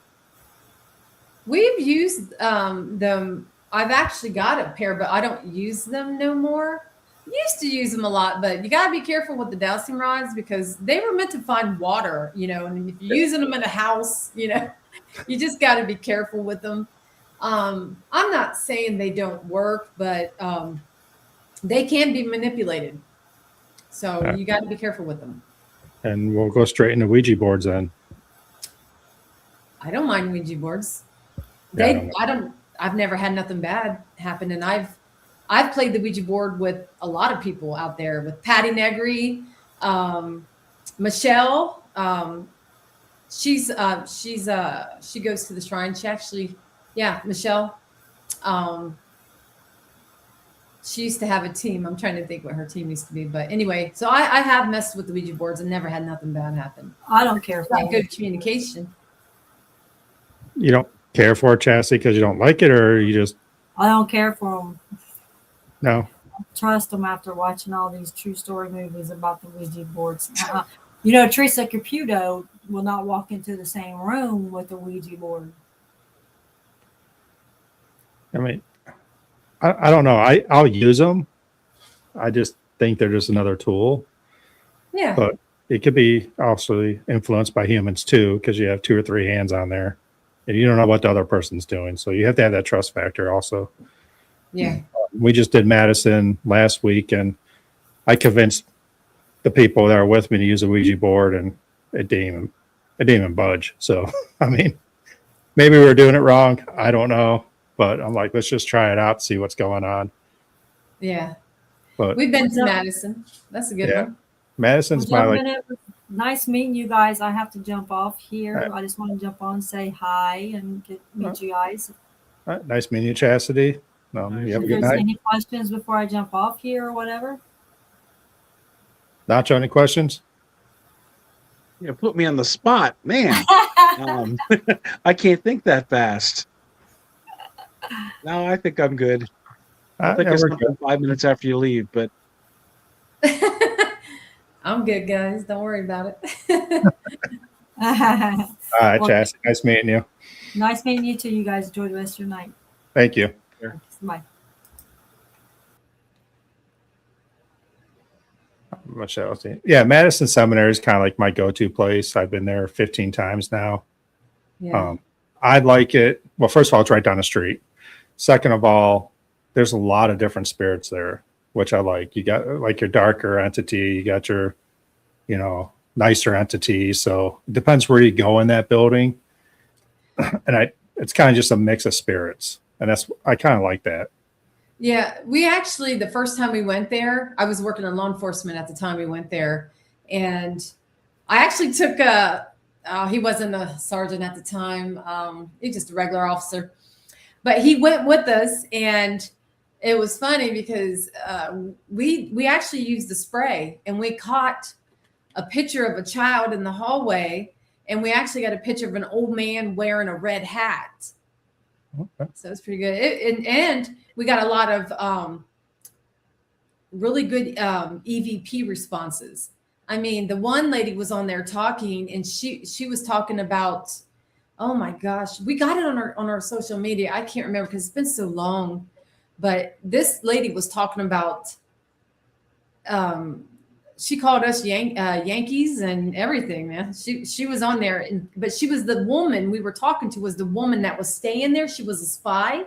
We've used them. I've actually got a pair, but I don't use them no more. Used to use them a lot, but you got to be careful with the dowsing rods because they were meant to find water, and if you're using them in a house, you just got to be careful with them. I'm not saying they don't work, but they can be manipulated. So you got to be careful with them. And we'll go straight into Ouija boards then. I don't mind Ouija boards. Yeah, I've never had nothing bad happen. And I've played the Ouija board with a lot of people out there, with Patty Negri, Michelle. She goes to the shrine. Michelle. She used to have a team. I'm trying to think what her team used to be, but anyway, so I have messed with the Ouija boards and never had nothing bad happen. I don't care for Like good communication. You don't care for it, Chassis, because you don't like it, or you just I don't care for them. no? Trust them after watching all these true story movies about the Ouija boards. Teresa Caputo will not walk into the same room with a Ouija board. I mean, I don't know. I'll use them. I just think they're just another tool. Yeah. But it could be also influenced by humans too, because you have 2 or 3 hands on there, and you don't know what the other person's doing. So you have to have that trust factor also. Yeah. We just did Madison last week, and I convinced the people that are with me to use a Ouija board, and it didn't even budge. So, I mean, maybe we were doing it wrong. I don't know. But I'm like, let's just try it out, see what's going on. Yeah. But We've been to Madison. That's a good one. Madison's my like. It was nice meeting you guys. I have to jump off here. Right. I just want to jump on, say hi, and meet you guys. Nice meeting you, Chastity. You have a If good there's night. any questions before I jump off here or whatever? Nacho, any questions? Yeah, put me on the spot, man. I can't think that fast. No, I think I'm good. I think I stopped in 5 minutes after you leave, but I'm good, guys. Don't worry about it. All right, Chastity. Nice meeting you. Nice meeting you too. You guys enjoy the rest of your night. Thank you. Bye. Michelle. Yeah, Madison Seminary is kind of like my go-to place. I've been there 15 times now. Yeah. I like it. Well, first of all, it's right down the street. Second of all, there's a lot of different spirits there, which I like. You got like your darker entity, you got your, nicer entity. So it depends where you go in that building. And it's kind of just a mix of spirits. And I kind of like that. Yeah, we actually, the first time we went there, I was working in law enforcement at the time we went there. And I actually took he wasn't a sergeant at the time. He was just a regular officer. But he went with us, and it was funny because we actually used the spray, and we caught a picture of a child in the hallway, and we actually got a picture of an old man wearing a red hat. Okay. So it's pretty good. And we got a lot of really good EVP responses. I mean, the one lady was on there talking, and she was talking about, oh my gosh, we got it on our social media. I can't remember because it's been so long, but this lady was talking about. She called us Yankees and everything, man. She was on there, but she was the woman we were talking to. Was the woman that was staying there? She was a spy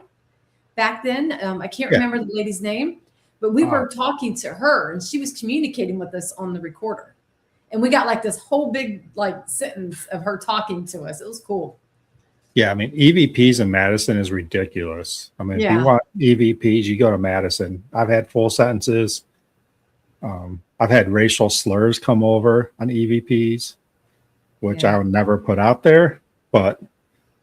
back then. I can't remember the lady's name, but we were talking to her, and she was communicating with us on the recorder. And we got like this whole big sentence of her talking to us. It was cool. Yeah, I mean, EVPs in Madison is ridiculous. I mean, if you want EVPs, you go to Madison. I've had full sentences. I've had racial slurs come over on EVPs, which I would never put out there. But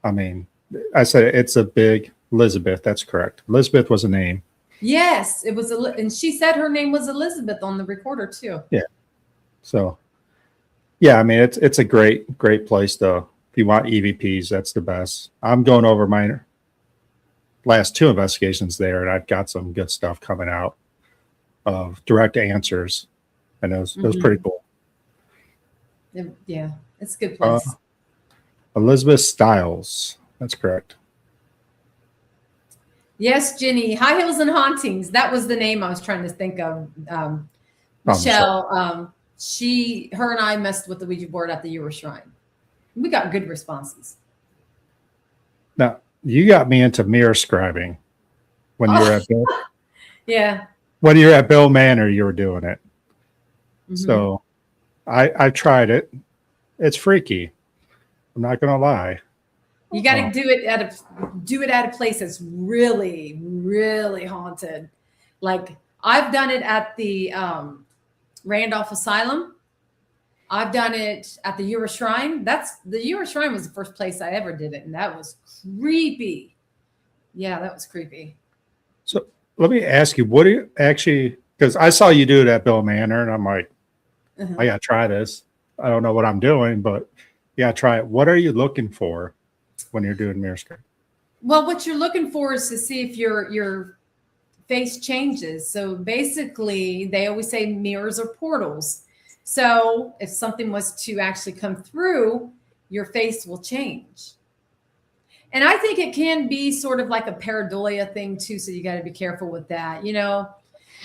I mean, I said it's a big Elizabeth. That's correct. Elizabeth was a name. Yes, it was, and she said her name was Elizabeth on the recorder too. Yeah. So, yeah, I mean, it's a great place to If you want EVPs, that's the best. I'm going over my last 2 investigations there, and I've got some good stuff coming out of direct answers, and it was pretty cool. Yeah, it's a good place. Elizabeth Stiles, that's correct. Yes, Jenny. High Heels and Hauntings. That was the name I was trying to think of. Michelle. Her and I messed with the Ouija board at the Ewer Shrine. We got good responses. Now, you got me into mirror scribing when you were at Bill. Yeah. When you were at Bill Manor, you were doing it. So I tried it. It's freaky. I'm not gonna lie. You got to do it at a place that's really, really haunted. Like I've done it at the Randolph Asylum. I've done it at the Ewer Shrine. The Ewer Shrine was the first place I ever did it, and that was creepy. Yeah, that was creepy. So let me ask you, what do you actually? Because I saw you do it at Bill Manor, and I'm like, I gotta try this. I don't know what I'm doing, but yeah, try it. What are you looking for when you're doing mirror script? Well, what you're looking for is to see if your face changes. So basically, they always say mirrors are portals. So if something was to actually come through, your face will change. And I think it can be sort of like a pareidolia thing too. So you got to be careful with that,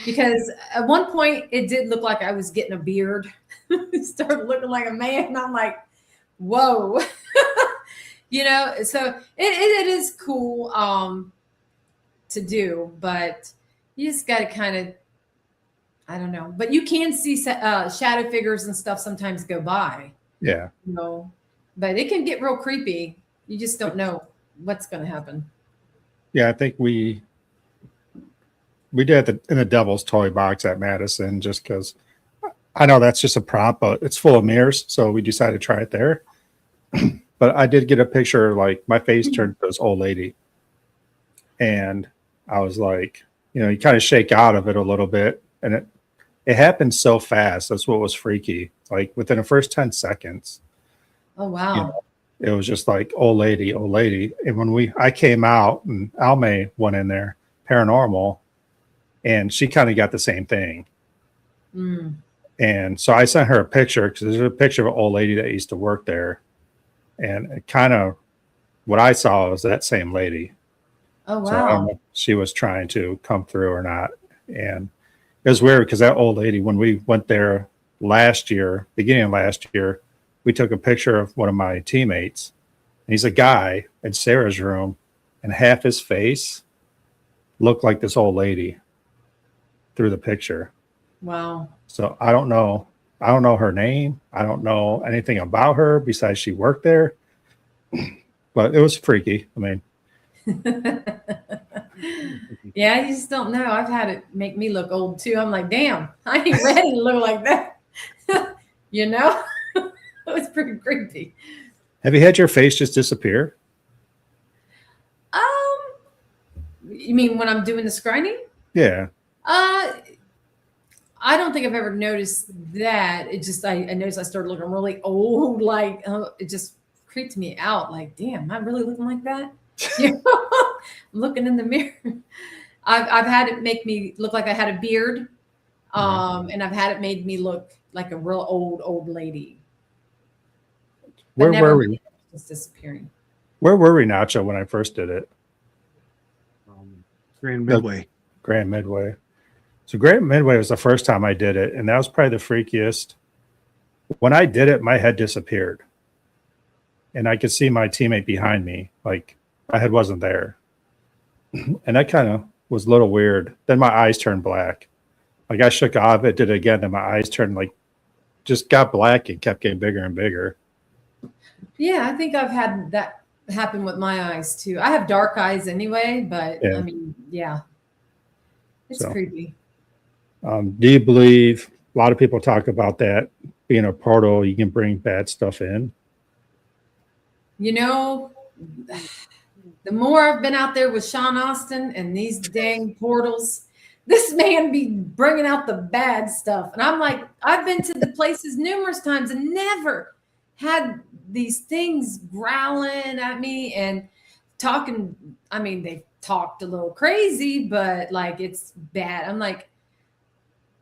because at one point it did look like I was getting a beard. It started looking like a man. And I'm like, whoa. So it is cool to do, but you just got to kind of, I don't know, but you can see shadow figures and stuff sometimes go by. Yeah. But it can get real creepy. You just don't know what's going to happen. Yeah, I think we did it in the Devil's Toy Box at Madison just because I know that's just a prop, but it's full of mirrors, so we decided to try it there. But I did get a picture, like my face turned to this old lady, and I was like, you kind of shake out of it a little bit, and it happened so fast. That's what was freaky. Like within the first 10 seconds. Oh wow! It was just like old lady. And when I came out, and Almay went in there, paranormal, and she kind of got the same thing. And so I sent her a picture because there's a picture of an old lady that used to work there. And it kind of what I saw was that same lady. Oh, wow. So I don't know if she was trying to come through or not. And it was weird because that old lady, when we went there beginning of last year, we took a picture of one of my teammates. And he's a guy in Sarah's room, and half his face looked like this old lady through the picture. Wow. So I don't know her name. I don't know anything about her besides she worked there. But it was freaky. I mean, yeah, you just don't know. I've had it make me look old too. I'm like, damn, I ain't ready to look like that. It was pretty creepy. Have you had your face just disappear? You mean when I'm doing the scrying? Yeah. I don't think I've ever noticed that. It just, I noticed I started looking really old. Like, it just creeped me out. Like, damn, am I really looking like that? I'm looking in the mirror. I've had it make me look like I had a beard. And I've had it made me look like a real old lady. Where were we? It's disappearing. Where were we, Nacho, when I first did it? Grand Midway. Grand Midway. So Grand Midway was the first time I did it, and that was probably the freakiest. When I did it, my head disappeared. And I could see my teammate behind me. Like, my head wasn't there. And that kind of was a little weird. Then my eyes turned black. Like, I shook off it, did it again, and my eyes turned, just got black and kept getting bigger and bigger. Yeah, I think I've had that happen with my eyes, too. I have dark eyes anyway, but, yeah. I mean, yeah. It's creepy. Do you believe a lot of people talk about that being a portal, you can bring bad stuff in? The more I've been out there with Sean Austin and these dang portals, this man be bringing out the bad stuff. And I'm like, I've been to the places numerous times and never had these things growling at me and talking. I mean, they talked a little crazy, but like it's bad. I'm like,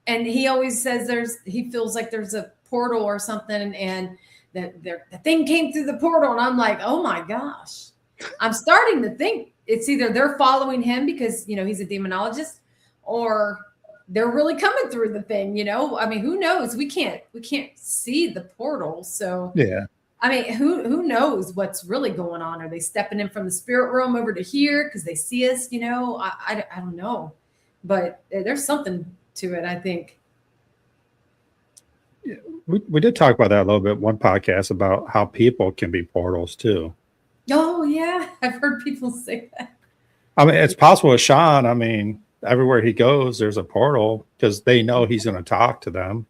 and he always says he feels like there's a portal or something, and that the thing came through the portal, and I'm like, oh my gosh. I'm starting to think it's either they're following him because he's a demonologist, or they're really coming through the thing. I mean, who knows? We can't see the portal, so Yeah. I mean, who knows what's really going on? Are they stepping in from the spirit realm over to here because they see us? I don't know, but there's something to it, I think. Yeah, we did talk about that a little bit one podcast about how people can be portals too. Oh yeah, I've heard people say that. I mean, it's possible with Sean. I mean, everywhere he goes, there's a portal because they know he's going to talk to them.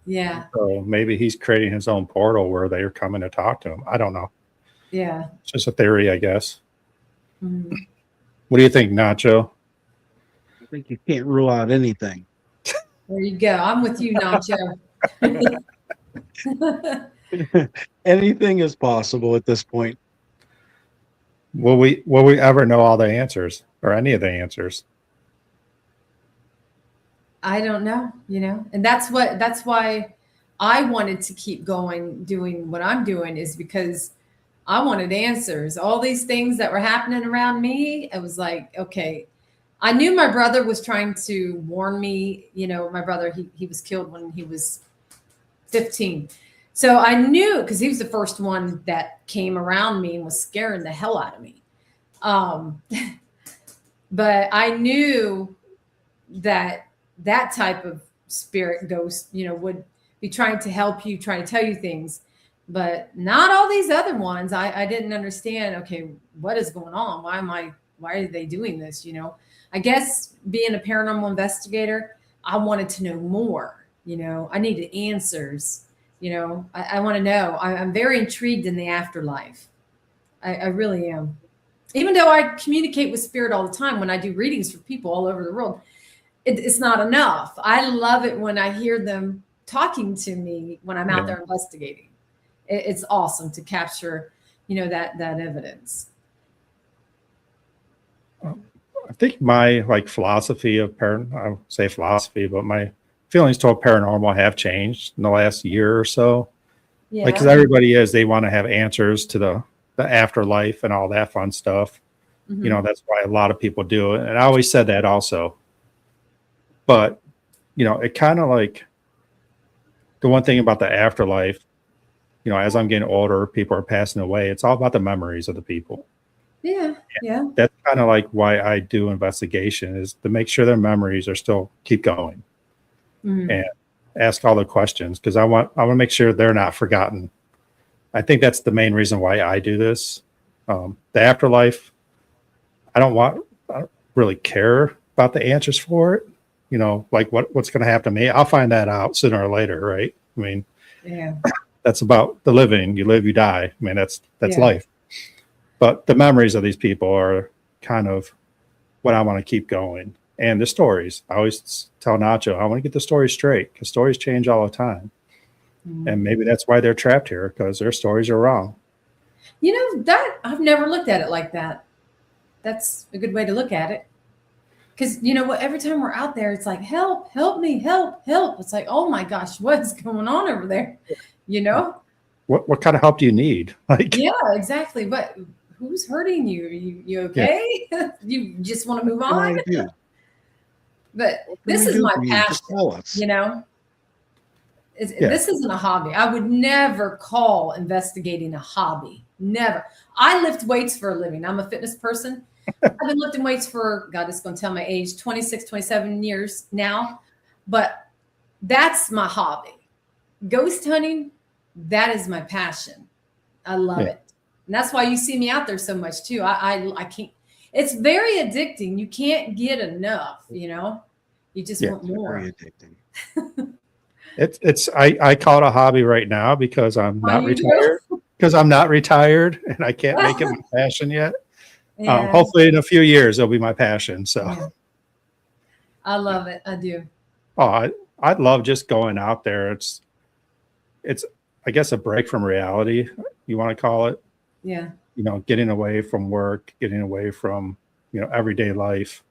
Yeah. So maybe he's creating his own portal where they're coming to talk to him. I don't know. Yeah. It's just a theory, I guess. Mm. What do you think, Nacho? I think you can't rule out anything. There you go. I'm with you, Nacho. Anything is possible at this point. Will we ever know all the answers or any of the answers? I don't know, and that's why I wanted to keep going, doing what I'm doing, is because I wanted answers. All these things that were happening around me, it was like, okay, I knew my brother was trying to warn me. My brother, he was killed when he was 15. So I knew, because he was the first one that came around me and was scaring the hell out of me. But I knew that type of spirit ghost, would be trying to help you, trying to tell you things, but not all these other ones. I didn't understand. Okay, what is going on? Why are they doing this? I guess being a paranormal investigator, I wanted to know more. I needed answers. I want to know. I'm very intrigued in the afterlife. I really am. Even though I communicate with spirit all the time when I do readings for people all over the world, it's not enough. I love it when I hear them talking to me when I'm out there investigating. It's awesome to capture, that evidence. I think my philosophy of I would say philosophy, but my feelings toward paranormal have changed in the last year or so. Yeah. Because everybody they want to have answers to the afterlife and all that fun stuff. Mm-hmm. That's why a lot of people do it. And I always said that also. But, it kind of the one thing about the afterlife, as I'm getting older, people are passing away. It's all about the memories of the people. Yeah. Yeah. That's kind of why I do investigation, is to make sure their memories are still keep going. Mm-hmm. And ask all the questions, because I want to make sure they're not forgotten. I think that's the main reason why I do this. The afterlife, I don't really care about the answers for it. What's going to happen to me. I'll find that out sooner or later, right? I mean, yeah, that's about the living. You live, you die. I mean, that's life. But the memories of these people are kind of what I want to keep going. And the stories. I always tell Nacho, I want to get the stories straight, because stories change all the time. Mm-hmm. And maybe that's why they're trapped here, because their stories are wrong. That I've never looked at it like that. That's a good way to look at it. Because every time we're out there, it's like, help me, help. It's like, oh my gosh, what's going on over there? What kind of help do you need? Yeah, exactly. But who's hurting you? You okay? Yeah. You just want to move on? But this is my passion, This isn't a hobby. I would never call investigating a hobby. Never. I lift weights for a living. I'm a fitness person. I've been lifting weights for, God, it's going to tell my age, 26, 27 years now. But that's my hobby. Ghost hunting, that is my passion. I love it. And that's why you see me out there so much too. I can't, it's very addicting. You can't get enough, you just want more. Very addicting. I call it a hobby right now because I'm not retired. Because I'm not retired and I can't make it my passion yet. Yeah. Hopefully in a few years it'll be my passion. So I love it. I do. Oh, I love just going out there. It's I guess, a break from reality, you want to call it. Yeah. You know, getting away from work, getting away from, you know, everyday life.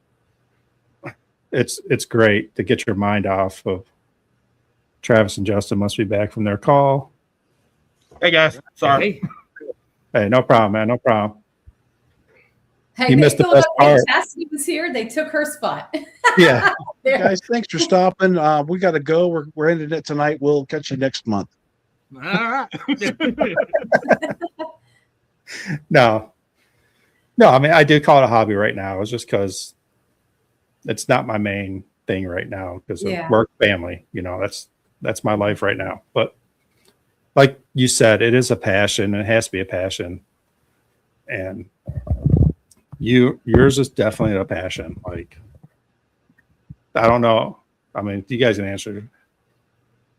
It's great to get your mind off of. Travis and Justin must be back from their call. Hey guys, sorry. Hey, no problem, man. No problem. Hey, You they missed the filled best up. Hey, part. Chastity was here. They took her spot. Yeah. There. Guys, thanks for stopping. We got to go. We're ending it tonight. We'll catch you next month. All right. No. No, I mean, I do call it a hobby right now. It's just because it's not my main thing right now because of Yeah. work, family. You know, that's my life right now. But like you said, it is a passion. It has to be a passion. And yours is definitely a passion. Like, I don't know. I mean, you guys can answer.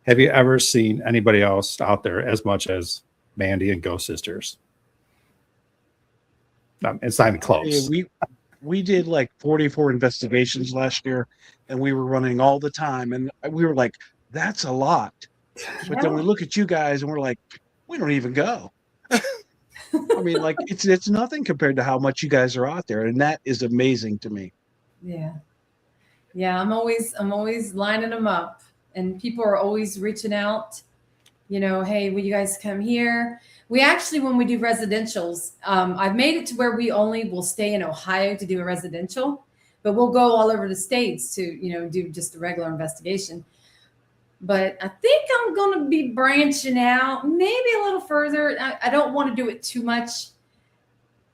Have you ever seen anybody else out there as much as Mandy and Ghost Sisters? It's not even close. We did like 44 investigations last year, and we were running all the time, and we were like, "That's a lot." But then we look at you guys, and we're like, "We don't even go." I mean, like it's nothing compared to how much you guys are out there, and that is amazing to me. Yeah. Yeah. I'm always lining them up, and people are always reaching out, you know, hey, will you guys come here? We actually, when we do residentials, I've made it to where we only will stay in Ohio to do a residential, but we'll go all over the states to, you know, do just a regular investigation. But I think I'm going to be branching out maybe a little further. I don't want to do it too much.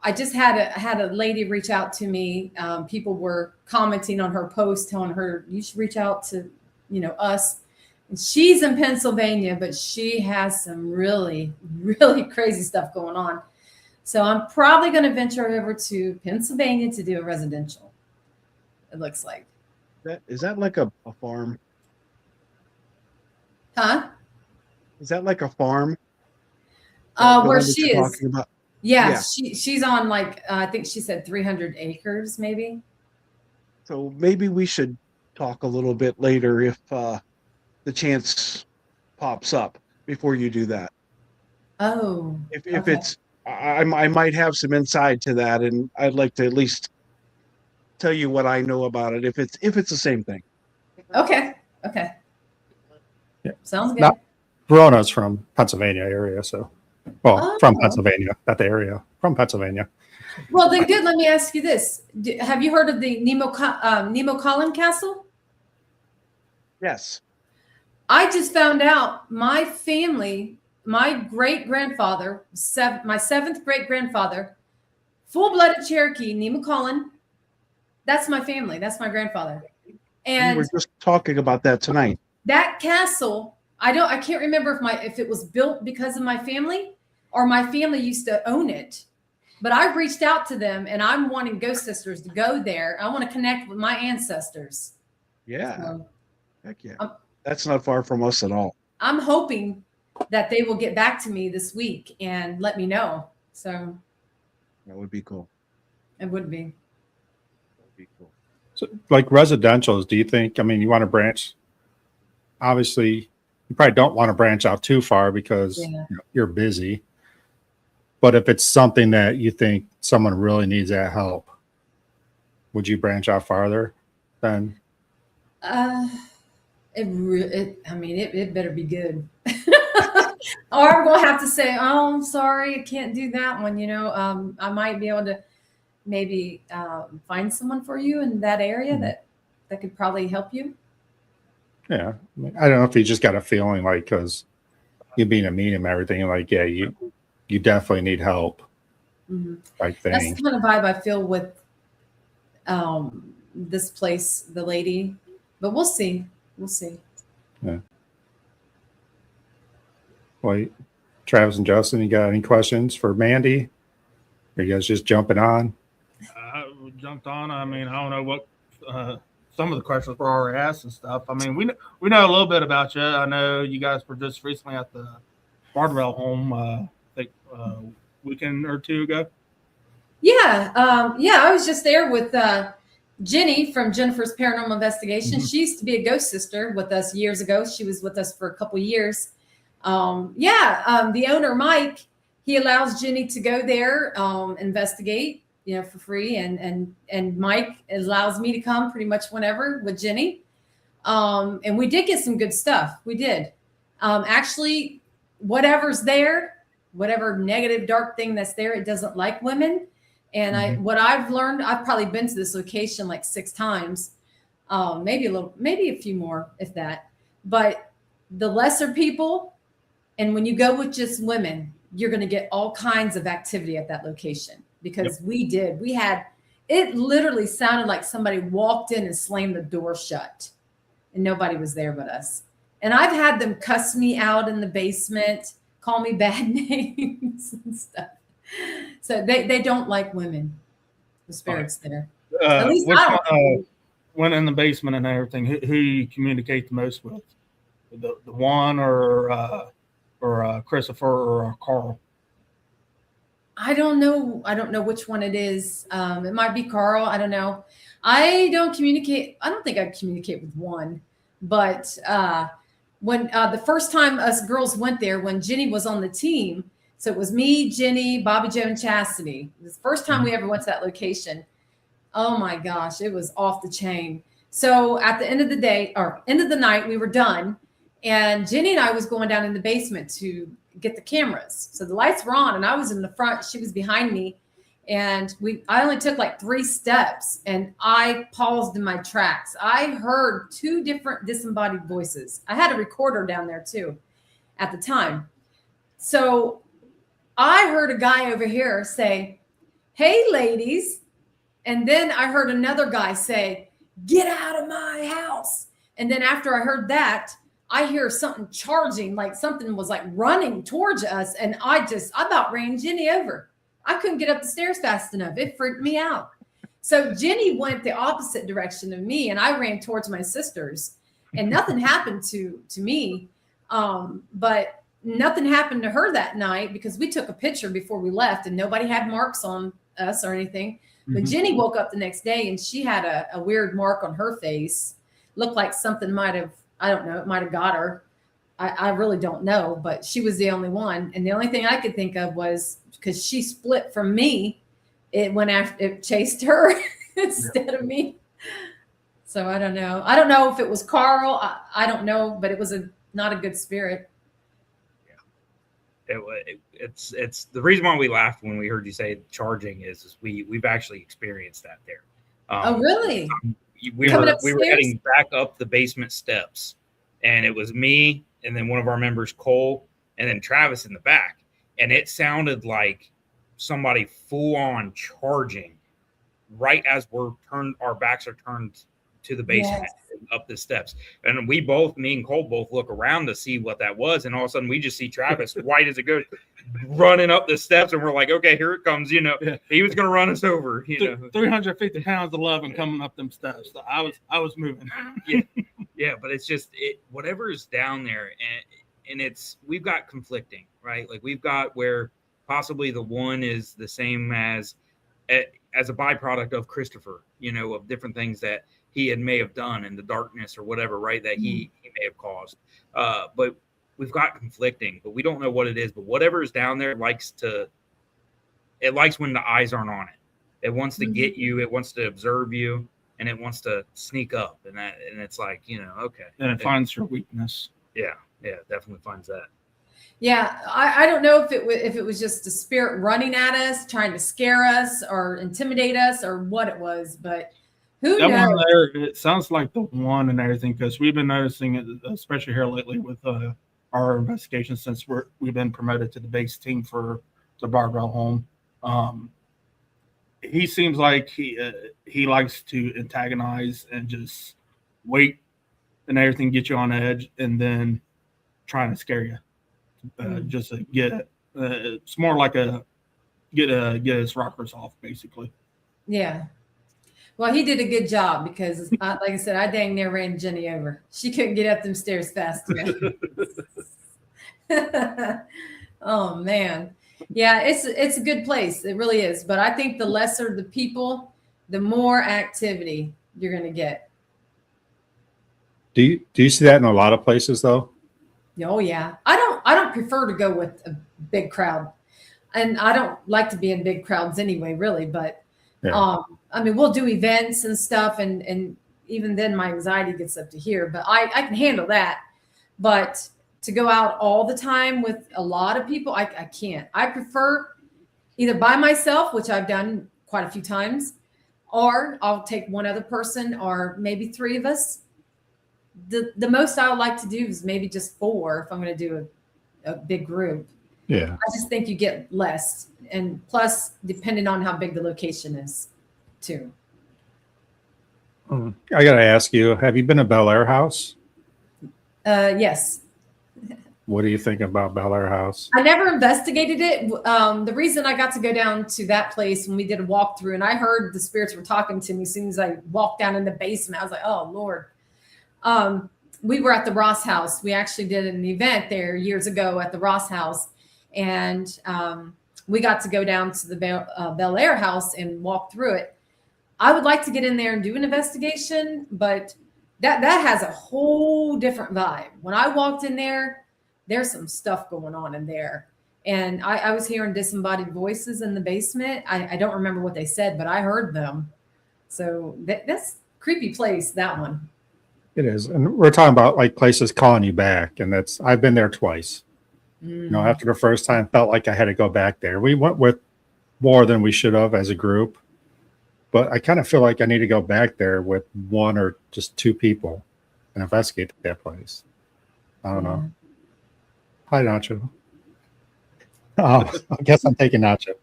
I just had a lady reach out to me. People were commenting on her post, telling her you should reach out to, you know, us. And she's in Pennsylvania, but she has some really, really crazy stuff going on. So I'm probably going to venture over to Pennsylvania to do a residential. It looks like. Is that like a farm? Huh? Is that like a farm? Where she is. Talking about? Yeah. She's on like, I think she said 300 acres maybe. So maybe we should talk a little bit later if the chance pops up before you do that. Oh. If okay. it's, I might have some insight to that, and I'd like to at least tell you what I know about it. If it's the same thing. Okay. Okay. Yeah. Sounds good. Not Verona's from Pennsylvania area, so from Pennsylvania, not the area, from Pennsylvania. Well, then good. Let me ask you this: have you heard of the Nemo Collin Castle? Yes. I just found out my family, my great grandfather, my seventh great grandfather, full-blooded Cherokee, Nemo Collin. That's my family. That's my grandfather. And we were just talking about that tonight. that castle, I can't remember if it was built because of my family or my family used to own it. But I've reached out to them, and I'm wanting Ghost Sisters to go there. I want to connect with my ancestors. Yeah. So, Heck yeah. That's not far from us at all. I'm hoping that they will get back to me this week and let me know. So That would be cool. it would be. That would be cool. So, like residentials, do you think? I mean, you want to branch? Obviously, you probably don't want to branch out too far because you're busy. But if it's something that you think someone really needs that help, would you branch out farther then? It better be good. Or I'm going to have to say, oh, I'm sorry, I can't do that one. You know, I might be able to maybe find someone for you in that area that could probably help you. Yeah. I mean, I don't know if you just got a feeling like, because you being a medium and everything, like, yeah, you definitely need help. Mm-hmm. Like That's thing. the kind of vibe I feel with this place, the lady. But we'll see. We'll see. Yeah. Well, Travis and Justin, you got any questions for Mandy? Are you guys just jumping on? We jumped on. I mean, I don't know what some of the questions were already asked and stuff. I mean, we know a little bit about you. I know you guys were just recently at the Bardwell home, I think weekend or two ago. Yeah. I was just there with Jenny from Jennifer's Paranormal Investigation. Mm-hmm. She used to be a ghost sister with us years ago. She was with us for a couple years. The owner, Mike, he allows Jenny to go there, investigate, for free. And Mike allows me to come pretty much whenever with Jenny. And we did get some good stuff. We did. Actually, whatever's there, whatever negative, dark thing that's there, it doesn't like women. And what I've learned, I've probably been to this location like 6 times, maybe a few more, if that. But the lesser people, and when you go with just women, you're going to get all kinds of activity at that location, because we had, it literally sounded like somebody walked in and slammed the door shut and nobody was there but us. And I've had them cuss me out in the basement, call me bad names and stuff. So they don't like women, the spirits there. At least I don't. When in the basement and everything, who you communicate the most with? The one or Christopher or Carl? I don't know. I don't know which one it is. It might be Carl. I don't know. I don't communicate. I don't think I communicate with one. But when the first time us girls went there, when Jenny was on the team, so it was me, Jenny, Bobby Joe, and Chastity. It was the first time we ever went to that location. Oh my gosh, it was off the chain. So at the end of the day, or end of the night, we were done. And Jenny and I was going down in the basement to get the cameras. So the lights were on and I was in the front. She was behind me. And I only took like 3 steps and I paused in my tracks. I heard 2 different disembodied voices. I had a recorder down there too at the time. So I heard a guy over here say, "Hey, ladies." And then I heard another guy say, "Get out of my house." And then after I heard that, I hear something charging, like something was like running towards us. And I about ran Jenny over. I couldn't get up the stairs fast enough. It freaked me out. So Jenny went the opposite direction of me and I ran towards my sisters, and nothing happened to me. But nothing happened to her that night because we took a picture before we left and nobody had marks on us or anything. But Jenny woke up the next day and she had a weird mark on her face. Looked like something might have, I don't know, it might have got her. I really don't know, but she was the only one. And the only thing I could think of was because she split from me, it chased her instead of me. So I don't know. I don't know if it was Carl. I don't know, but it was not a good spirit. It's the reason why we laughed when we heard you say charging is we've actually experienced that there. Oh, really? We were heading back up the basement steps, and it was me and then one of our members, Cole, and then Travis in the back, and it sounded like somebody full on charging right as our backs are turned to the basement. Yes. Up the steps, and me and Cole both look around to see what that was, and all of a sudden we just see Travis white as a ghost running up the steps, and we're like, okay, here it comes. He was going to run us over. 350 pounds of love and coming up them steps. So I was moving. Yeah, but it's just whatever is down there, and we've got conflicting, right? Like we've got where possibly the one is the same as a byproduct of Christopher, of different things that he may have done in the darkness or whatever, right? That he may have caused. But we've got conflicting, but we don't know what it is. But whatever is down there likes when the eyes aren't on it. It wants to get you. It wants to observe you, and it wants to sneak up. And it's like, okay. And it finds your weakness. Yeah, definitely finds that. Yeah, I don't know if it was just a spirit running at us, trying to scare us or intimidate us, or what it was, but. Who knows? One there, it sounds like the one and everything, because we've been noticing it, especially here lately with our investigations since we've been promoted to the base team for the Barbell home. He seems like he likes to antagonize and just wait and everything, get you on edge, and trying to scare you, just to get it. It's more like get his rockers off, basically. Yeah. Well, he did a good job because, like I said, I dang near ran Jenny over. She couldn't get up them stairs fast enough. Oh, man. Yeah, it's a good place. It really is. But I think the lesser the people, the more activity you're going to get. Do you see that in a lot of places, though? Oh, yeah. I don't prefer to go with a big crowd, and I don't like to be in big crowds anyway, really. But Yeah. I mean, we'll do events and stuff, and even then, my anxiety gets up to here. But I can handle that. But to go out all the time with a lot of people, I can't. I prefer either by myself, which I've done quite a few times, or I'll take one other person or maybe three of us. The most I would like to do is maybe just four if I'm going to do a big group. Yeah. I just think you get less. And plus, depending on how big the location is, too. I got to ask you, have you been to Bel Air House? Yes. What do you think about Bel Air House? I never investigated it. The reason I got to go down to that place when we did a walkthrough, and I heard the spirits were talking to me as soon as I walked down in the basement. I was like, oh, Lord. We were at the Ross House. We actually did an event there years ago at the Ross House. And we got to go down to the Bel Air House and walk through it. I would like to get in there and do an investigation, but that has a whole different vibe. When I walked in there, there's some stuff going on in there. And I was hearing disembodied voices in the basement. I don't remember what they said, but I heard them. So that's a creepy place, that one. It is. And we're talking about like places calling you back. And I've been there twice. You know, after the first time, felt like I had to go back there. We went with more than we should have as a group. But I kind of feel like I need to go back there with one or just two people and investigate that place. I don't know. Hi, Nacho. I guess I'm taking Nacho.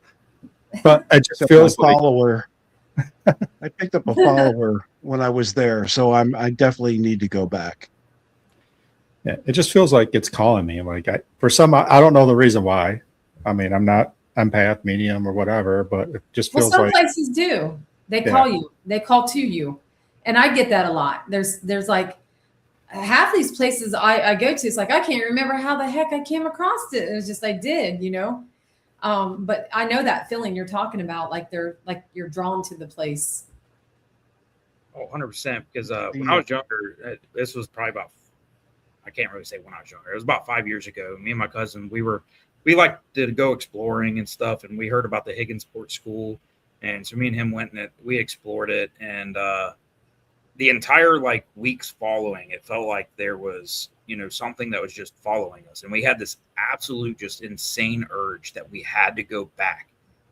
But it just feels like follower. I picked up a follower when I was there, so I definitely need to go back. yeah, it just feels like it's calling me. Like I don't know the reason why. I mean, I'm not empath, medium, or whatever, but it just feels some like places do. They call you. They call to you, and I get that a lot. There's like half these places I go to. It's like I can't remember how the heck I came across it. It was just I did, you know. But I know that feeling you're talking about, like you're drawn to the place. Oh, 100%. Because when I was younger, this was probably about, I can't really say when I was younger. It was about 5 years ago. Me and my cousin, we liked to go exploring and stuff. And we heard about the Higginsport School. And so me and him went and we explored it. And the entire like weeks following, it felt like there was, you know, something that was just following us. And we had this absolute just insane urge that we had to go back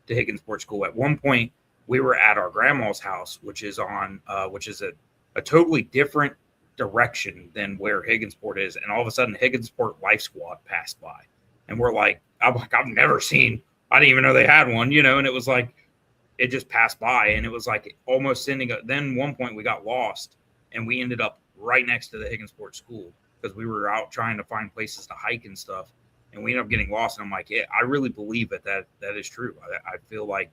to Higginsport School. At one point, we were at our grandma's house, which is a totally different direction than where Higginsport is. And all of a sudden, Higginsport Life Squad passed by. And we're like, I've never seen, I didn't even know they had one, you know, and it was like, it just passed by. And it was like almost then one point we got lost and we ended up right next to the Higginsport School because we were out trying to find places to hike and stuff. And we ended up getting lost. And I'm like, yeah, I really believe that is true. I feel like,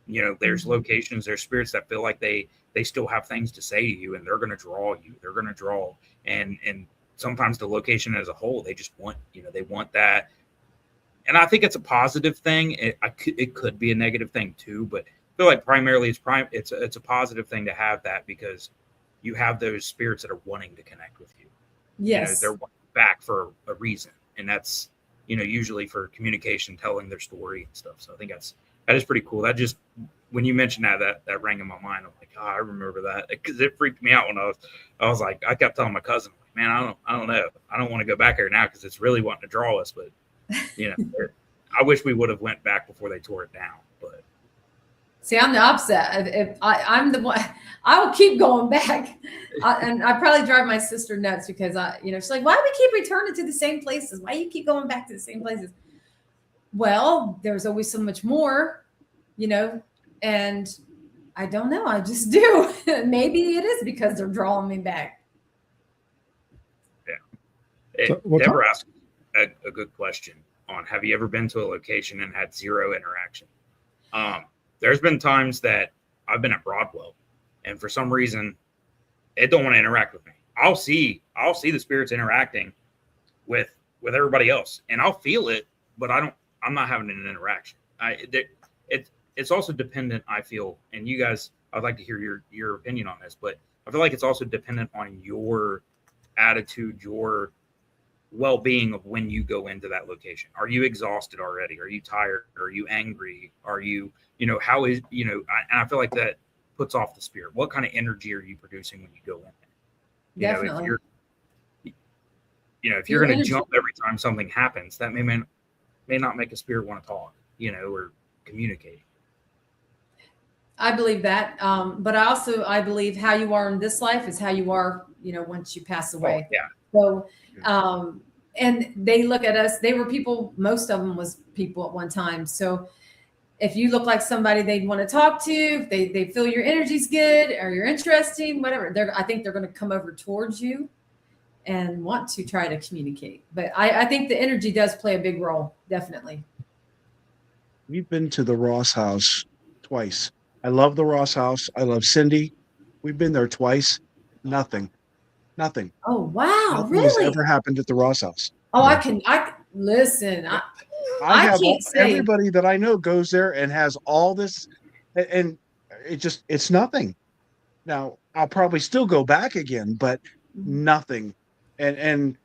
you know, there's locations, there's spirits that feel like they still have things to say to you and they're going to draw you. They're going to draw. And sometimes the location as a whole, they just want, you know, they want that. And I think it's a positive thing. It could be a negative thing too, but I feel like primarily it's a positive thing to have that because you have those spirits that are wanting to connect with you. Yes. You know, they're back for a reason. And that's, you know, usually for communication, telling their story and stuff. So I think that is pretty cool. That just, when you mentioned that rang in my mind. I'm like, oh, I remember that because it freaked me out when I was like, I kept telling my cousin, man, I don't know. I don't want to go back there now because it's really wanting to draw us. But, you know, I wish we would have went back before they tore it down. But see, I'm the opposite. I'm the one, I will keep going back. And I probably drive my sister nuts because she's like, why do we keep returning to the same places? Why do you keep going back to the same places? Well, there's always so much more, you know, and I don't know. I just do. Maybe it is because they're drawing me back. Yeah. Deborah asked a good question on, have you ever been to a location and had zero interaction? There's been times that I've been at Broadwell and for some reason it don't want to interact with me. I'll see the spirits interacting with everybody else and I'll feel it, but I'm not having an interaction. It's also dependent, I feel, and you guys, I'd like to hear your opinion on this, but I feel like it's also dependent on your attitude, your well-being of when you go into that location. Are you exhausted already? Are you tired? Are you angry? Are you, how is, and I feel like that puts off the spirit. What kind of energy are you producing when you go in there? Definitely. If you're going to jump every time something happens, that may not make a spirit want to talk, or communicate. I believe that. But I believe how you are in this life is how you are, once you pass away. Oh, yeah. So, and they look at us, they were people, most of them was people at one time. So if you look like somebody they'd want to talk to, if they feel your energy's good or you're interesting, whatever, I think they're going to come over towards you and want to try to communicate. But I think the energy does play a big role. Definitely. We've been to the Ross house twice. I love the Ross house. I love Cindy. We've been there twice. Nothing. Oh, wow. Nothing Really? has ever happened at the Ross house. Oh, I listen. I have can't say. everybody that I know goes there and has all this, and it's nothing. Now I'll probably still go back again, but nothing. And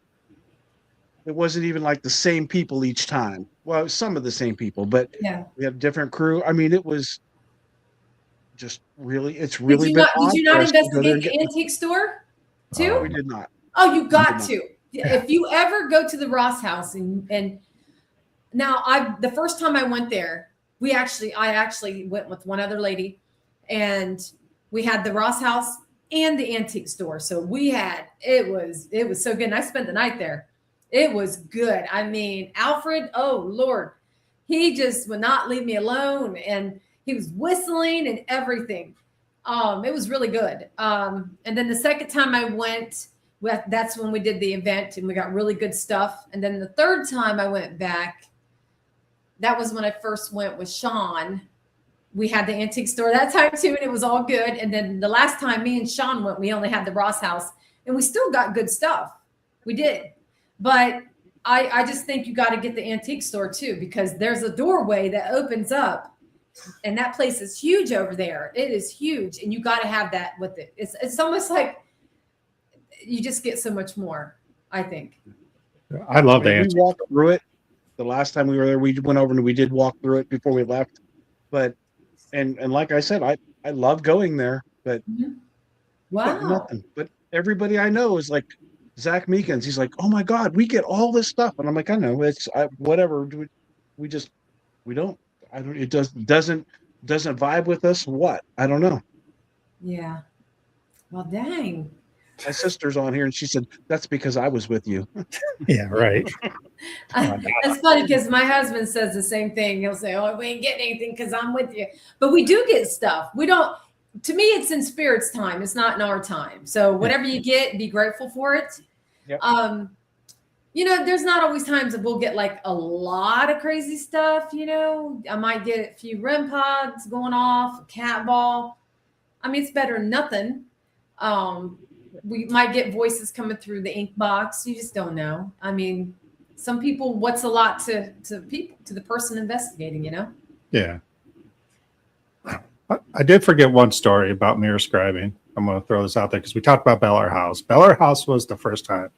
it wasn't even like the same people each time. Well, some of the same people, but Yeah. we have different crew. I mean, it was just really, it's really Did been you odd not for us to go there investigate the antique store too? We did not. Oh, you got to. If you ever go to the Ross house and now the first time I went there, I actually went with one other lady and we had the Ross house and the antique store. So it was so good. And I spent the night there. It was good. I mean, Alfred, oh Lord, he just would not leave me alone. And he was whistling and everything. It was really good. And then the second time I went, that's when we did the event and we got really good stuff. And then the third time I went back, that was when I first went with Sean. We had the antique store that time too, and it was all good. And then the last time me and Sean went, we only had the Ross house and we still got good stuff. We did. But I just think you got to get the antique store too, because there's a doorway that opens up and that place is huge over there. It is huge. And you got to have that with it. It's almost like you just get so much more, I think. I love the We walked through it. The last time we were there, we went over and we did walk through it before we left. But, and like I said, I love going there, but Wow. nothing. But everybody I know is like, Zach Meekins, he's like, oh my God, we get all this stuff. And I'm like, I know, it's whatever. We don't, it doesn't vibe with us. What? I don't know. Yeah. Well, dang. My sister's on here and she said, that's because I was with you. Yeah, right. That's funny because my husband says the same thing. He'll say, oh, we ain't getting anything because I'm with you. But we do get stuff. We don't, to me, it's in spirit's time. It's not in our time. So whatever you get, be grateful for it. Yep. There's not always times that we'll get like a lot of crazy stuff. I might get a few REM pods going off, a cat ball. I mean, it's better than nothing. We might get voices coming through the ink box. You just don't know. I mean, some people, what's a lot to people, to the person investigating, Yeah. I did forget one story about mirror scribing. I'm going to throw this out there because we talked about Bel Air House. Bel Air House was the first time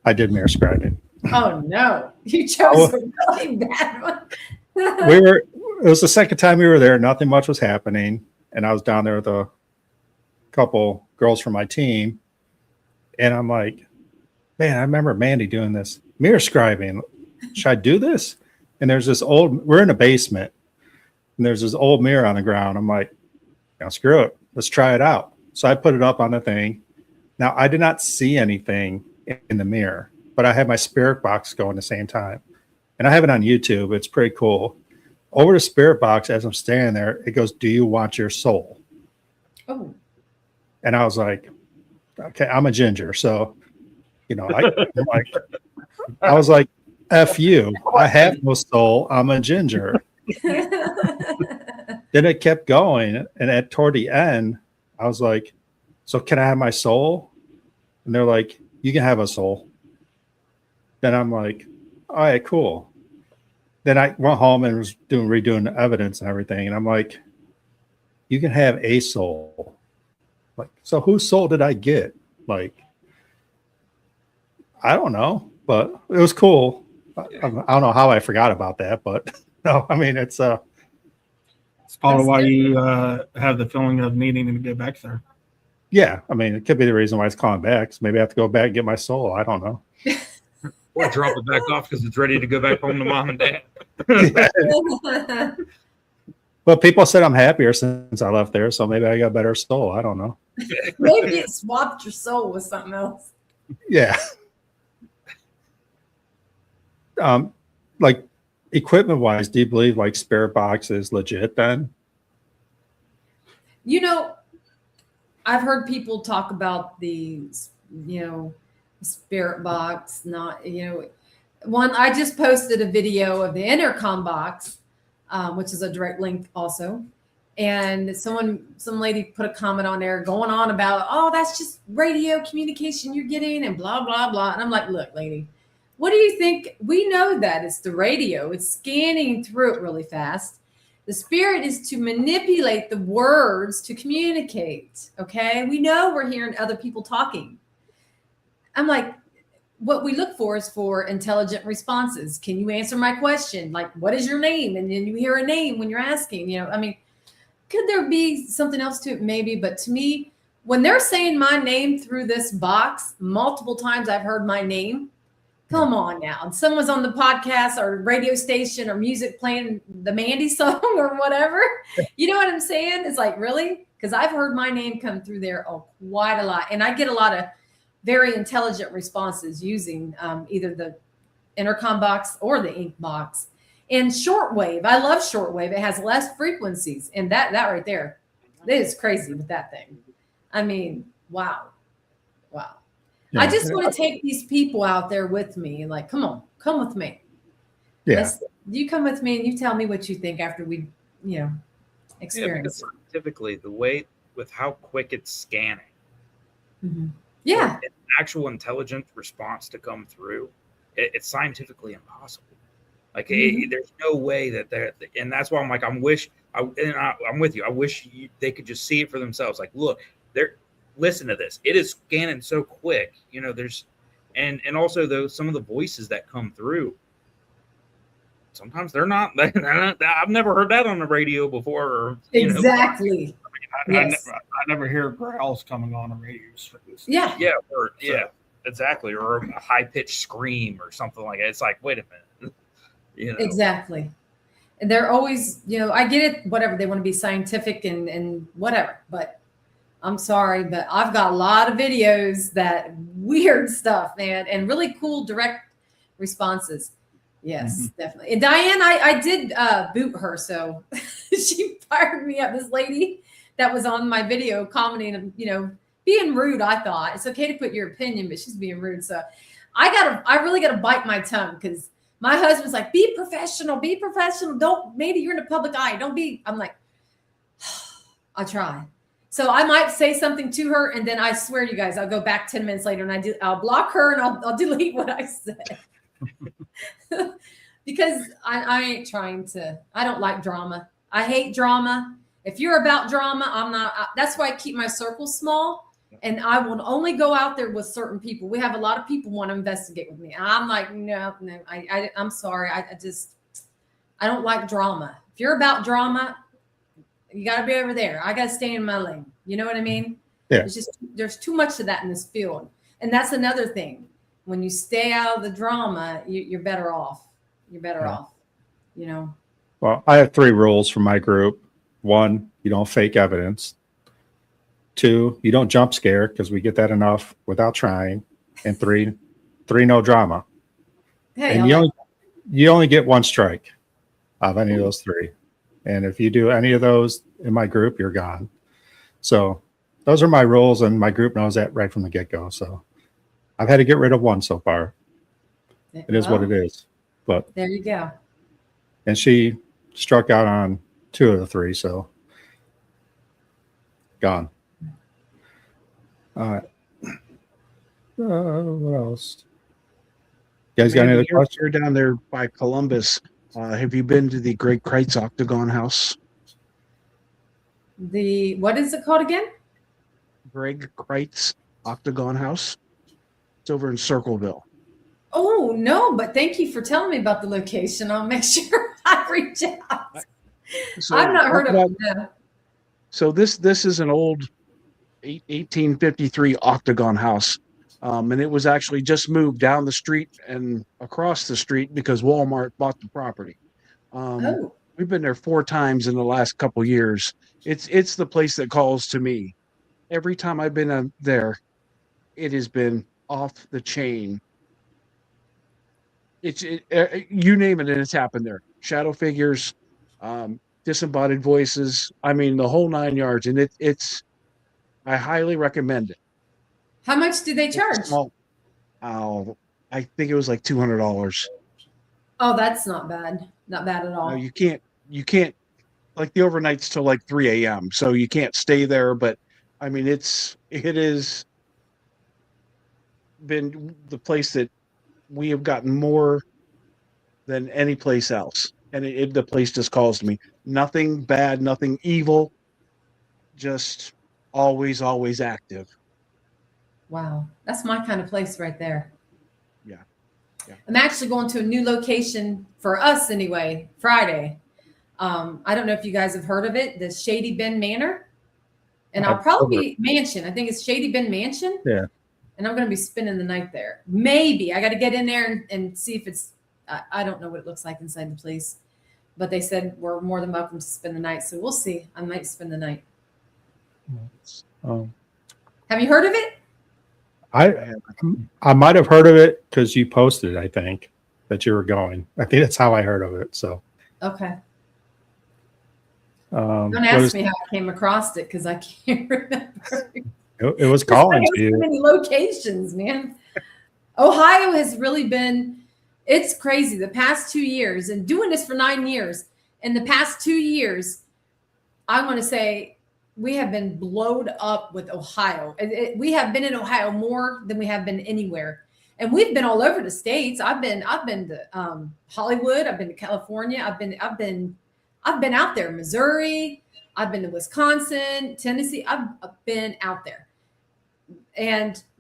I did mirror scribing. Oh no, you chose a really bad one. It was the second time we were there. Nothing much was happening. And I was down there with a couple girls from my team. And I'm like, man, I remember Mandy doing this mirror scribing. Should I do this? And there's this we're in a basement and there's this old mirror on the ground. I'm like, screw it. Let's try it out. So I put it up on the thing. Now I did not see anything in the mirror, but I had my spirit box going at the same time. And I have it on YouTube. It's pretty cool. Over the spirit box, as I'm standing there, it goes, do you want your soul? Oh. And I was like, okay, I'm a ginger. So, I was like, F you. I have no soul. I'm a ginger. Then it kept going. And toward the end, I was like, so can I have my soul? And they're like, you can have a soul. Then I'm like, all right, cool. Then I went home and was redoing the evidence and everything. And I'm like, you can have a soul. Like, so whose soul did I get? Like, I don't know. but it was cool. I don't know how I forgot about that, but no, I mean, it's It's probably why you have the feeling of needing to get back there. yeah, I mean, it could be the reason why it's calling back. So maybe I have to go back and get my soul. I don't know. Or drop it back off because it's ready to go back home to mom and dad. Yeah. But people said I'm happier since I left there, so maybe I got a better soul. I don't know. Maybe it swapped your soul with something else. Yeah. Like equipment wise, do you believe like spirit box is legit then? You know, I've heard people talk about the, spirit box, not, one, I just posted a video of the intercom box, which is a direct link also. And some lady put a comment on there going on about, oh, that's just radio communication you're getting and blah, blah, blah. And I'm like, look, lady, what do you think? We know that it's the radio. It's scanning through it really fast. The spirit is to manipulate the words to communicate. Okay. We know we're hearing other people talking. I'm like, what we look for is for intelligent responses. Can you answer my question? Like, what is your name? And then you hear a name when you're asking, I mean, could there be something else to it? Maybe. But to me, when they're saying my name through this box, multiple times I've heard my name. Come on now. And someone's on the podcast or radio station or music playing the Mandy song or whatever. You know what I'm saying? It's like, really? Because I've heard my name come through there quite a lot. And I get a lot of very intelligent responses using either the intercom box or the ink box. And shortwave, I love shortwave. It has less frequencies. And that right there, it is crazy with that thing. I mean, wow. Yeah. I just want to take these people out there with me. Like, come with me. Yeah. You come with me and you tell me what you think after we, experience. Yeah, scientifically, the way with how quick it's scanning. Mm-hmm. Yeah. An actual intelligent response to come through, it's scientifically impossible. Like, there's no way that and that's why I'm like, I'm with you. I wish they could just see it for themselves. Like, look, listen to this. It is scanning so quick. There's, and also some of the voices that come through, sometimes they're not, I've never heard that on the radio before. Or, exactly. I never hear growls coming on the radio. Yeah. Yeah. Yeah, exactly. Or a high pitched scream or something like that. It's like, wait a minute. Exactly. And they're always, I get it, whatever, they want to be scientific and whatever, but I'm sorry, but I've got a lot of videos that weird stuff, man, and really cool direct responses. Yes, definitely. And Diane, I did boot her, so she fired me up. This lady that was on my video commenting, being rude. I thought it's okay to put your opinion, but she's being rude. So I really gotta bite my tongue because my husband's like, be professional. Maybe you're in the public eye. I'm like, I'll try. So I might say something to her, and then I swear to you guys, I'll go back 10 minutes later and I'll block her and I'll delete what I said. Because I ain't trying to, I don't like drama. I hate drama. If you're about drama, I'm not. That's why I keep my circle small. And I will only go out there with certain people. We have a lot of people want to investigate with me. I'm like, no, I'm sorry. I don't like drama. If you're about drama, you got to be over there. I got to stay in my lane. You know what I mean? Yeah. There's too much of that in this field. And that's another thing. When you stay out of the drama, you're better off. You're better off, Well, I have 3 rules for my group. 1, you don't fake evidence. 2, you don't jump scare because we get that enough without trying. And 3, no drama. Hey, and you only get 1 strike of any of those 3. And if you do any of those in my group, you're gone. So those are my rules, and my group knows that right from the get-go. So I've had to get rid of 1 so far. It is what it is. But there you go. And she struck out on 2 of the 3, so gone. All right. What else? You guys got any other questions? You're down there by Columbus. Have you been to the Greg Kreitz Octagon House? What is it called again? Greg Kreitz Octagon House. It's over in Circleville. Oh No, but thank you for telling me about the location. I'll make sure I reach out. So I've not heard of about- it. No. So this is an old 1853 octagon house. And it was actually just moved down the street and across the street because Walmart bought the property. Oh, We've been there 4 times in the last couple years. It's the place that calls to me. Every time I've been there, it has been off the chain. You name it, and it's happened there. Shadow figures, disembodied voices. I mean, the whole 9 yards. And it's. I highly recommend it. how much do they It's a charge? small. Oh, I think it was like $200. Oh, that's not bad. Not bad at all. No, you can't like the overnight's till like 3 a.m. So you can't stay there. But I mean, it has been the place that we have gotten more than any place else. And the place just calls to me. Nothing bad, nothing evil, just always active. Wow, that's my kind of place right there. Yeah. Yeah. I'm actually going to a new location for us anyway, Friday. I don't know if you guys have heard of it, the Shady Bend Manor. And I'll I've probably Mansion. I think it's Shady Bend Mansion. Yeah. And I'm going to be spending the night there. Maybe I got to get in there and see if it's, I don't know what it looks like inside the place, but they said we're more than welcome to spend the night. So we'll see. I might spend the night. Um, Have you heard of it? I might have heard of it because you posted, I think, that you were going. I think that's how I heard of it. So Okay. don't Don't ask me how I came across it because I can't remember. It was calling to So you. many locations, man. Ohio has really been, it's crazy. The past 2 years, and doing this for 9 years, in the past 2 years, I want to say we have been blowed up with Ohio. We have been in Ohio more than we have been anywhere. And we've been all over the states. I've been to Hollywood. I've been to California. I've been out there, Missouri. I've been to Wisconsin, Tennessee. I've been out there.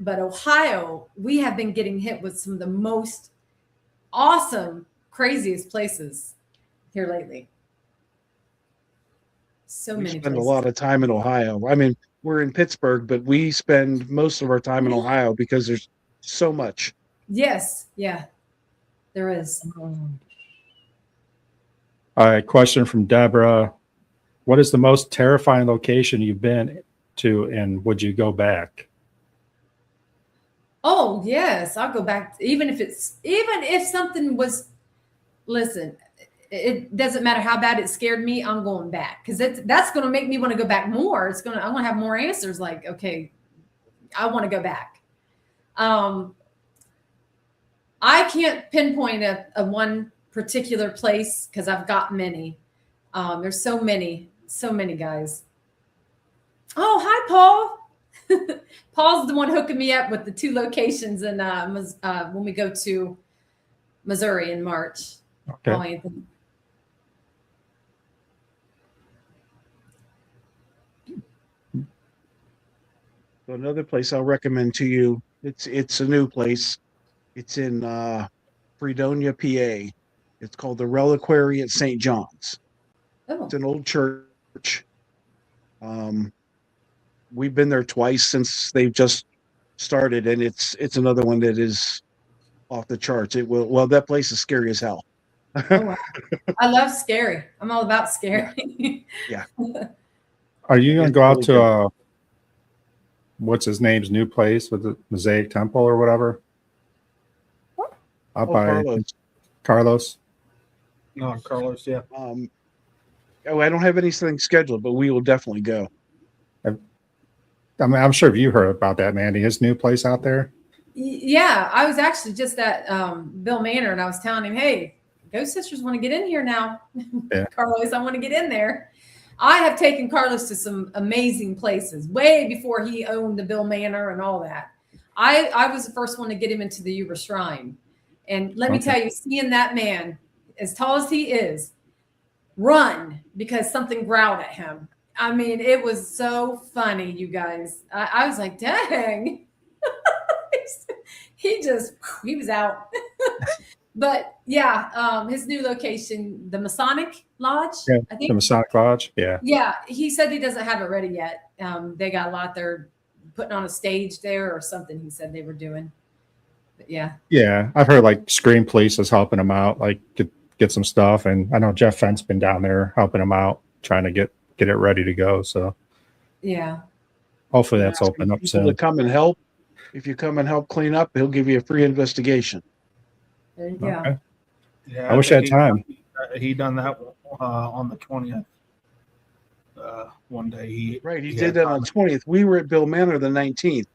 But Ohio, we have been getting hit with some of the most awesome, craziest places here lately. So We many spend places. a lot of time in Ohio. I mean, we're in Pittsburgh, but we spend most of our time in Ohio because there's so much. Yes, yeah, there is. All right. Question from Deborah. What is the most terrifying location you've been to, and would you go back? Oh yes, I'll go back. Even if something was, listen, it doesn't matter how bad it scared me. I'm going back because that's going to make me want to go back more. I'm going to have more answers. Like, okay, I want to go back. I can't pinpoint a one particular place because I've got many. There's so many guys. Oh, hi, Paul. Paul's the one hooking me up with the 2 locations in when we go to Missouri in March. Okay. Paul Anthony. So another place I'll recommend to you. It's a new place. It's in Fredonia, PA. It's called the Reliquary at St. John's. Oh, It's an old church. We've been there twice since they've just started, and it's another one that is off the charts. That place is scary as hell. oh wow. I love scary. I'm all about scary. Yeah. Are you going to It's go out really to what's his name's new place with the Mosaic Temple or whatever? Out by Carlos. Carlos. No, Carlos. Yeah. I don't have anything scheduled, but we will definitely go. I mean, I'm sure you heard about that, Mandy. His new place out there. Yeah, I was actually just at Bill Manor, and I was telling him, "Hey, Ghost Sisters want to get in here now, Yeah. Carlos. I want to get in there." I have taken Carlos to some amazing places way before he owned the Bill Manor and all that. I was the first one to get him into the Uber Shrine, and let me tell you, seeing that man, as tall as he is, run because something growled at him. I mean, it was so funny, you guys. I was like, dang. He was out. But yeah, his new location, the Masonic Lodge, Yeah, I the think. Masonic Lodge. Yeah. Yeah, he said he doesn't have it ready yet. They got a lot they're putting on a stage there or something. He said they were doing. But yeah, Yeah. I've heard like Scream Police is helping him out, like get some stuff. And I know Jeff Fent's been down there helping him out, trying to get it ready to go. So yeah, hopefully Yeah. that's open up People soon. to come and help. If you come and help clean up, he'll give you a free investigation. there you go. Okay. Yeah, I wish I had think time. He done that on the 20th. One day he Right, he had did that time. on the 20th. We were at Bill Manor the 19th,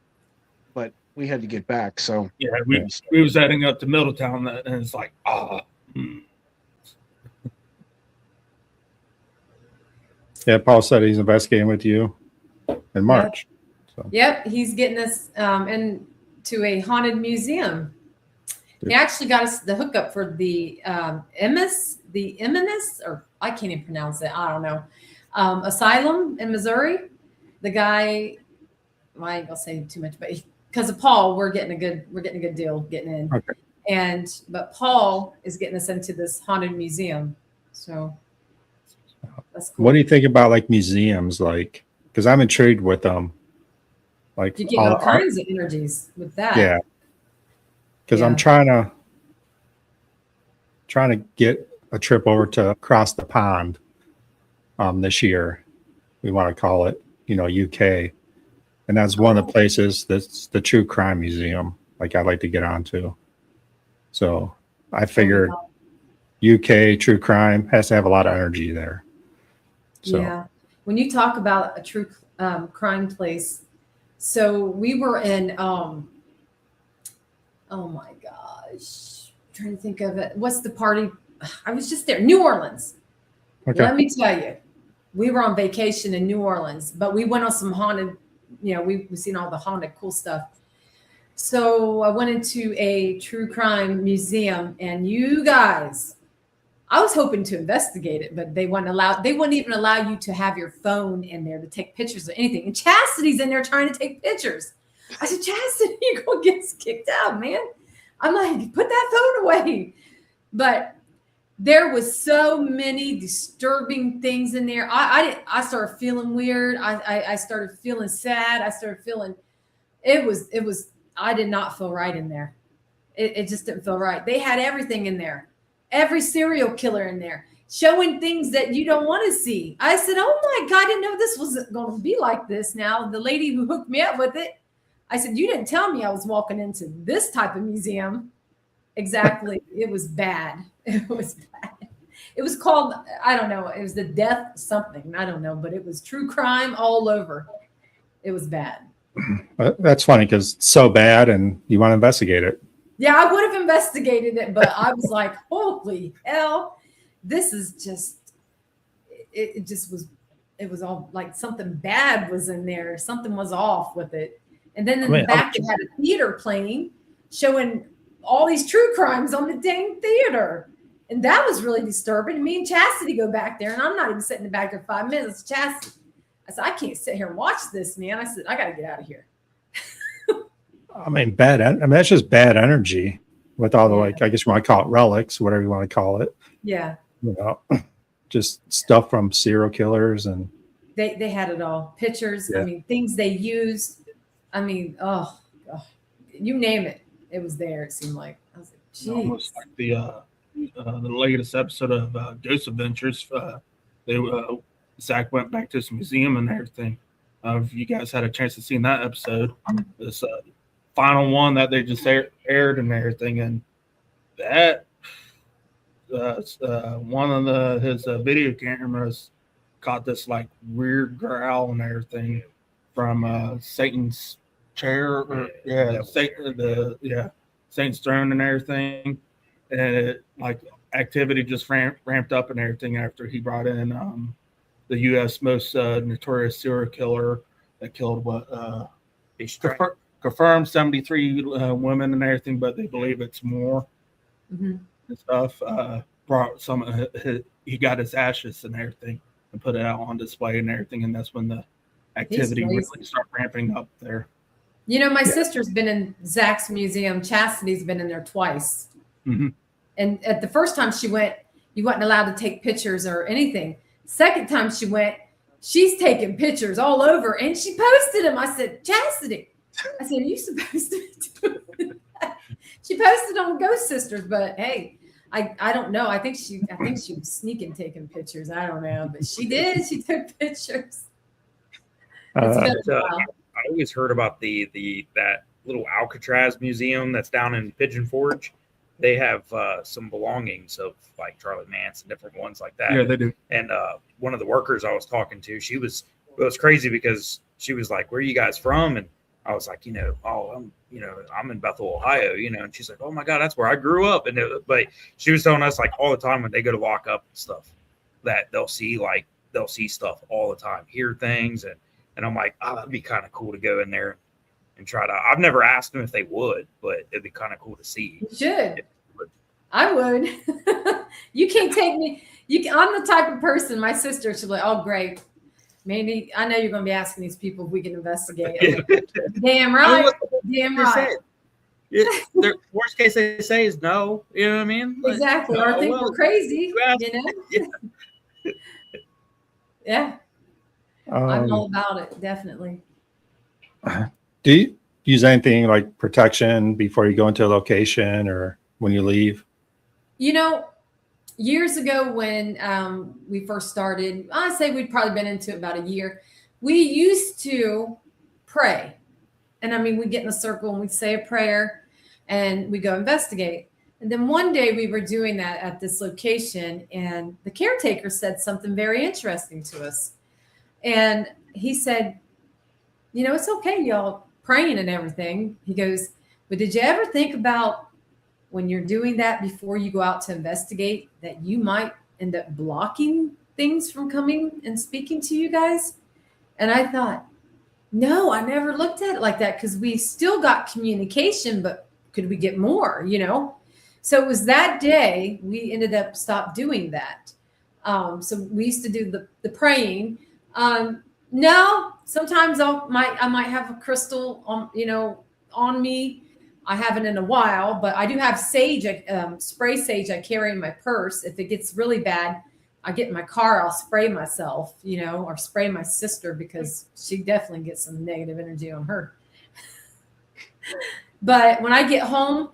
but we had to get back. So Yeah, Yeah. we was heading up to Middletown, and it's like Yeah, Paul said he's investigating with you in March. Yep, he's getting us into a haunted museum. He actually got us the hookup for the Eminus, or I can't even pronounce it. I don't know. Asylum in Missouri. The guy, well, I ain't gonna say too much, but because of Paul, we're getting a good deal getting in. Okay. But Paul is getting us into this haunted museum. So that's cool. What do you think about like museums? Like, because I'm intrigued with them. Like You get all all the art. kinds of energies with that. Yeah. Because Yeah. I'm trying to get a trip over to across the pond this year. We want to call it, UK. And that's one of the places that's the True Crime Museum. Like I'd like to get onto. So I figured UK True Crime has to have a lot of energy there. So Yeah. When you talk about a true crime place, so we were in, oh my gosh, I'm trying to think of it. What's the party? I was just there, New Orleans. okay. Let me tell you, we were on vacation in New Orleans, but we went on some haunted, we've seen all the haunted cool stuff. So I went into a true crime museum, and you guys, I was hoping to investigate it, but they wouldn't even allow you to have your phone in there to take pictures of anything. And Chastity's in there trying to take pictures. I said, Chastity, you're going to get kicked out, man. I'm like, put that phone away. But there was so many disturbing things in there. I started feeling weird. I started feeling sad. I started feeling, I did not feel right in there. It just didn't feel right. They had everything in there. Every serial killer in there, showing things that you don't want to see. I said, oh my God, I didn't know this was going to be like this. Now, the lady who hooked me up with it, I said, you didn't tell me I was walking into this type of museum. Exactly. It was bad. It was bad. It was called, I don't know, it was the death something. I don't know, but it was true crime all over. It was bad. That's funny because it's so bad and you want to investigate it. Yeah, I would have investigated it, but I was like, holy hell, this is just, it was all like something bad was in there. Something was off with it. And then in the back, it had a theater playing, showing all these true crimes on the dang theater. And that was really disturbing. Me and Chastity go back there, and I'm not even sitting in the back there 5 minutes. Chastity, I said, I can't sit here and watch this, man. I said, I got to get out of here. I mean, that's just bad energy with all the, like, I guess you want to call it relics, whatever you want to call it. Yeah. Just stuff from serial killers. And they had it all. Pictures. Yeah. I mean, things they used. I mean, oh, you name it. It was there. It seemed like. I was like, geez. almost like the latest episode of Ghost Adventures. Zach went back to his museum and everything. If you guys had a chance to see that episode, this final one that they just aired and everything, and that one of his video cameras caught this like weird growl and everything from Satan's chair, Satan's throne and everything, and it, like, activity just ramped up and everything after he brought in the U.S. most notorious serial killer that killed confirmed 73 women and everything, but they believe it's more and stuff. Brought some, he got his ashes and everything and put it out on display and everything, and that's when the activity really started ramping up there. My sister's been in Zach's museum. Chastity's been in there twice. Mm-hmm. And at the first time she went, you wasn't allowed to take pictures or anything. Second time she went, she's taking pictures all over and she posted them. I said, Chastity, I said, are you supposed to be doing that? She posted on Ghost Sisters, but hey, I don't know. I think she was sneaking taking pictures. I don't know, but she did. She took pictures. It's been a while. I always heard about that little Alcatraz museum that's down in Pigeon Forge. They have some belongings of like Charlie Manson, different ones like that. Yeah, they do. And one of the workers I was talking to, it was crazy because she was like, "Where are you guys from?" And I was like, I'm in Bethel, Ohio, and she's like, "Oh my God, that's where I grew up." And but she was telling us like all the time when they go to lock up and stuff that they'll see stuff all the time, hear things. And I'm like, oh, that'd be kind of cool to go in there and try to. I've never asked them if they would, but it'd be kind of cool to see. You should. I would. You can't take me. I'm the type of person, my sister, she's like, oh, great. Maybe I know you're going to be asking these people if we can investigate. Like, damn right. Damn right. The worst case they say is no. You know what I mean? Like, exactly. Or think we're crazy. Yeah. I'm all about it. Definitely. Do you use anything like protection before you go into a location or when you leave? Years ago when we first started, I say we'd probably been into it about a year. We used to pray. And I mean, we'd get in a circle and we'd say a prayer and we go investigate. And then one day we were doing that at this location and the caretaker said something very interesting to us. And he said, it's okay, y'all praying and everything. He goes, but did you ever think about when you're doing that before you go out to investigate that you might end up blocking things from coming and speaking to you guys? And I thought, no, I never looked at it like that because we still got communication, but could we get more, So it was that day we ended up stopped doing that. So we used to do the praying. No, sometimes I might have a crystal on me. I haven't in a while, but I do have sage, spray sage I carry in my purse. If it gets really bad, I get in my car, I'll spray myself, or spray my sister because she definitely gets some negative energy on her. But when I get home,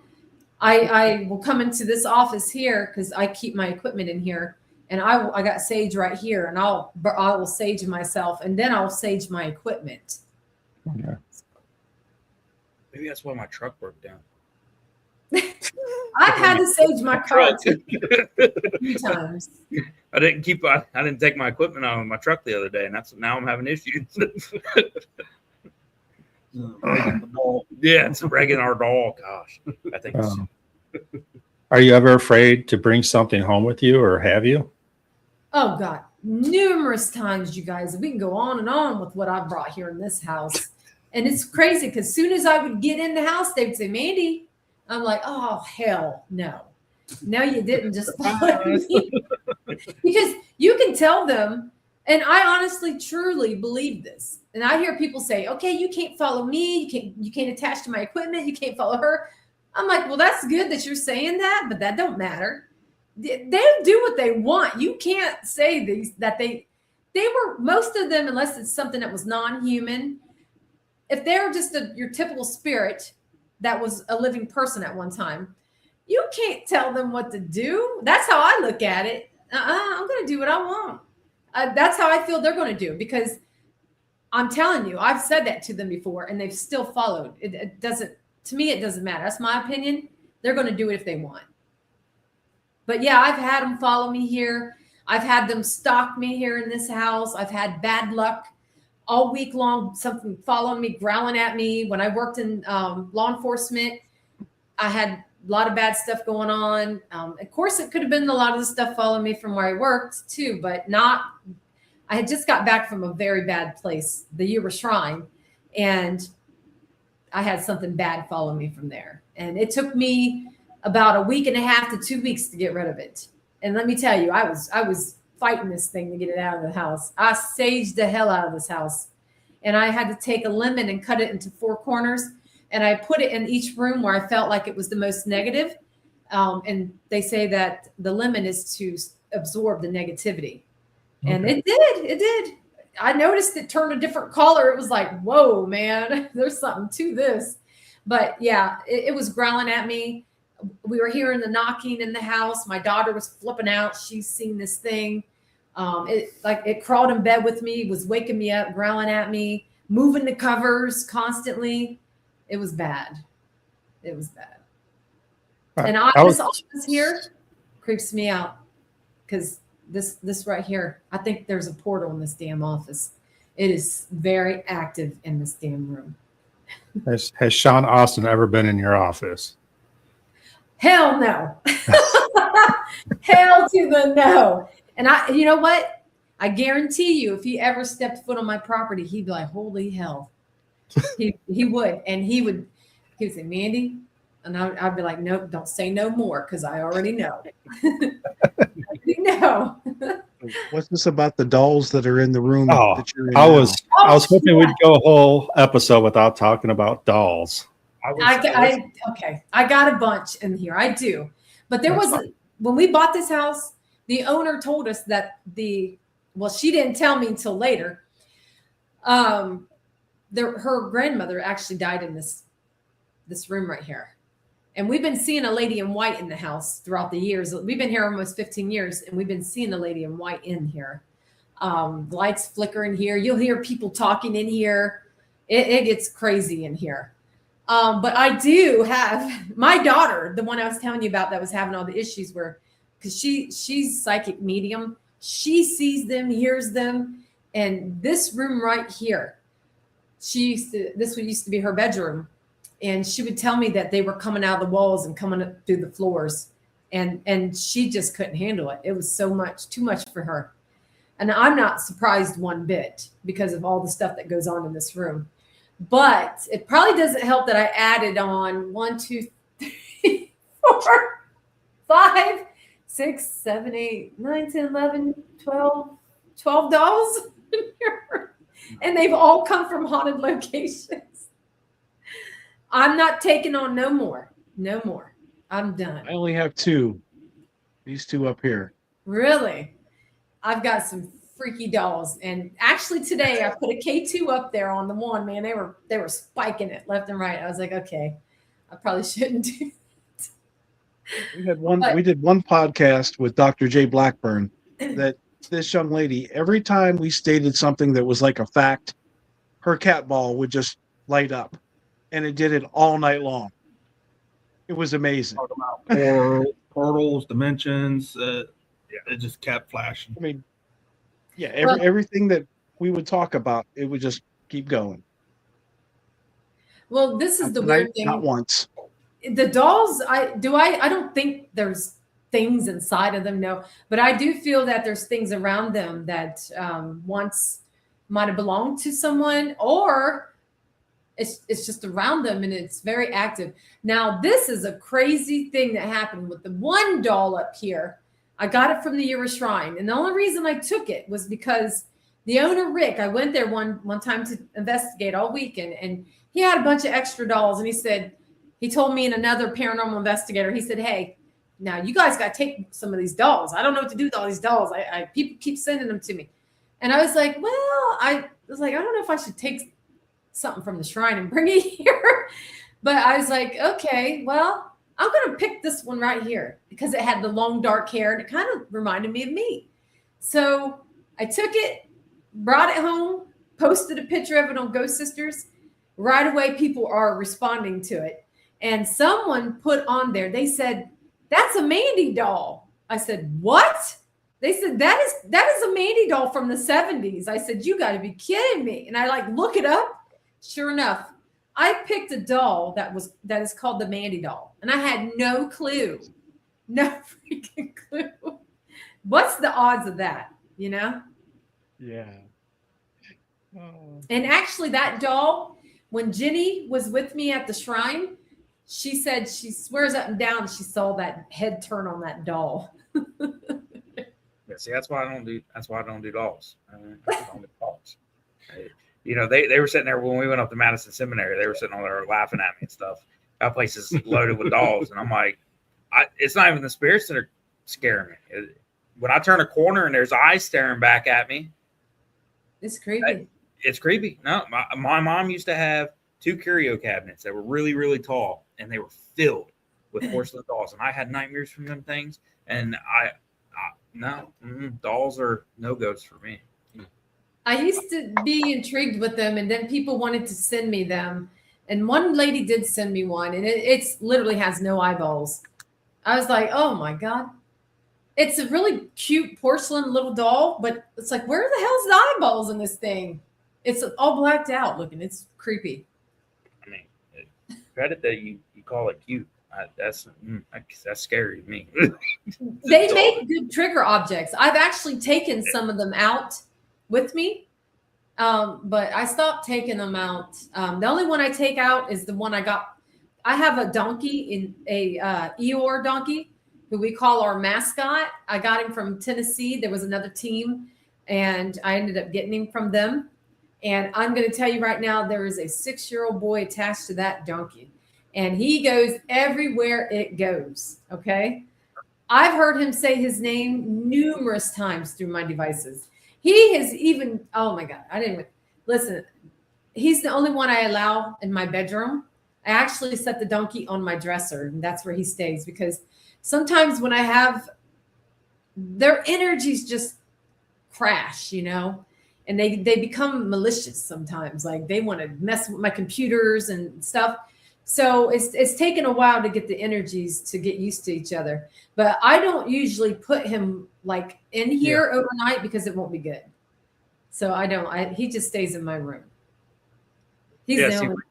I will come into this office here because I keep my equipment in here. And I got sage right here, and I will sage myself, and then I'll sage my equipment. Okay. Maybe that's why my truck broke down. I've had to sage my car a few times. I didn't take my equipment out of my truck the other day, and now I'm having issues. Yeah, it's breaking our doll. Gosh, I think. Are you ever afraid to bring something home with you, or have you? Oh God, numerous times, you guys. We can go on and on with what I've brought here in this house. And it's crazy because as soon as I would get in the house, they would say, Mandy. I'm like, oh, hell no. No, you didn't just follow me. Because you can tell them, and I honestly, truly believe this. And I hear people say, okay, you can't follow me. You can't attach to my equipment. You can't follow her. I'm like, well, that's good that you're saying that, but that don't matter. They do what they want. You can't say that they were, most of them, unless it's something that was non-human, if they're just your typical spirit that was a living person at one time, you can't tell them what to do. That's how I look at it. I'm going to do what I want. That's how I feel they're going to do, because I'm telling you, I've said that to them before and they've still followed. It doesn't, to me, it doesn't matter. That's my opinion. They're going to do it if they want. But yeah, I've had them follow me here. I've had them stalk me here in this house. I've had bad luck all week long, something following me, growling at me. When I worked in law enforcement, I had a lot of bad stuff going on. Of course, it could have been a lot of the stuff following me from where I worked too, but not. I had just got back from a very bad place, the Yuba Shrine, and I had something bad follow me from there. And it took me about a week and a half to 2 weeks to get rid of it. And let me tell you, I was fighting this thing to get it out of the house. I saged the hell out of this house. And I had to take a lemon and cut it into 4 corners. And I put it in each room where I felt like it was the most negative. And they say that the lemon is to absorb the negativity. And Okay. it did. I noticed it turned a different color. It was like, whoa, man, there's something to this. But yeah, it was growling at me. We were hearing the knocking in the house. My daughter was flipping out. She's seen this thing. It crawled in bed with me, was waking me up, growling at me, moving the covers constantly. It was bad. It was bad. And this office here creeps me out because this right here, I think there's a portal in this damn office. It is very active in this damn room. Has Sean Austin ever been in your office? Hell no. Hell to the no. And you know what? I guarantee you, if he ever stepped foot on my property, he'd be like, holy hell. He would. And he would say, Mandy, and I'd be like, nope, don't say no more because I already know. No. What's this about the dolls that are in the room Oh, that you're in I now? was hoping we'd go a whole episode without talking about dolls. Okay. I got a bunch in here. I do. But there was, when we bought this house, the owner told us that she didn't tell me until later. Her grandmother actually died in this room right here. And we've been seeing a lady in white in the house throughout the years. We've been here almost 15 years, and we've been seeing a lady in white in here. Lights flicker in here. You'll hear people talking in here. It gets crazy in here. But I do have my daughter, the one I was telling you about that was having all the issues because she's psychic medium. She sees them, hears them. And this room right here, this used to be her bedroom. And she would tell me that they were coming out of the walls and coming up through the floors. And she just couldn't handle it. It was too much for her. And I'm not surprised one bit because of all the stuff that goes on in this room. But it probably doesn't help that I added on 1, 2, 3, 4, 5, 6, 7, 8, 9, 10, 11, 12 dolls. And they've all come from haunted locations. I'm not taking on no more. No more. I'm done. I only have 2. These 2 up here. Really? I've got some freaky dolls. And actually today I put a K2 up there on the one, man. They were spiking it left and right. I was like, okay, I probably shouldn't do it. We did one podcast with Dr. J. Blackburn that this young lady, every time we stated something that was like a fact, her cat ball would just light up. And it did it all night long. It was amazing. Talk about portals, dimensions. It just kept flashing. I mean, yeah, everything that we would talk about, it would just keep going. Well, this is the weird thing. Not once. The dolls, I don't think there's things inside of them, no. But I do feel that there's things around them that once might have belonged to someone, or it's just around them and it's very active. Now, this is a crazy thing that happened with the one doll up here. I got it from the Euro Shrine. And the only reason I took it was because the owner, Rick, I went there one time to investigate all weekend, and he had a bunch of extra dolls. And he told me and another paranormal investigator, he said, hey, now you guys got to take some of these dolls. I don't know what to do with all these dolls. People keep sending them to me. And I was like, I don't know if I should take something from the shrine and bring it here. But I was like, okay, well, I'm going to pick this one right here because it had the long dark hair and it kind of reminded me of me. So I took it, brought it home, posted a picture of it on Ghost Sisters. Right away, people are responding to it. And someone put on there, they said, that's a Mandy doll. I said, what? They said, that is a Mandy doll from the 70s. I said, you got to be kidding me. And I look it up. Sure enough, I picked a doll that is called the Mandy doll. And I had no clue. No freaking clue. What's the odds of that, you know? Yeah. And actually that doll, when Jenny was with me at the shrine, she said she swears up and down she saw that head turn on that doll. Yeah, see, that's why I don't do dolls. I don't do dolls. You know, they were sitting there when we went up to Madison Seminary. They were sitting over there laughing at me and stuff. That place is loaded with dolls, and I'm like, it's not even the spirits that are scaring me. When I turn a corner and there's eyes staring back at me, It's creepy. it's creepy. No, my mom used to have 2 curio cabinets that were really, really tall, and they were filled with porcelain dolls. And I had nightmares from them things. And dolls are no-goes for me. I used to be intrigued with them, and then people wanted to send me them. And one lady did send me one, and it's literally has no eyeballs. I was like, oh my God. It's a really cute porcelain little doll, but it's like, where the hell's the eyeballs in this thing? It's all blacked out looking. It's creepy. I mean, credit that you call it cute. That's scary to me. They make good trigger objects. I've actually taken some of them out with me, but I stopped taking them out. The only one I take out is the one I got. I have a donkey, in a Eeyore donkey, who we call our mascot. I got him from Tennessee. There was another team, and I ended up getting him from them. And I'm going to tell you right now, there is a 6-year-old boy attached to that donkey, and he goes everywhere it goes. Okay. I've heard him say his name numerous times through my devices. He has even, oh my God, I didn't even listen. He's the only one I allow in my bedroom. I actually set the donkey on my dresser, and that's where he stays, because sometimes when I have their energies just crash, and they become malicious sometimes. Like they want to mess with my computers and stuff. So it's taken a while to get the energies to get used to each other. But I don't usually put him like in here overnight because it won't be good. So I don't. He just stays in my room. He's the only one.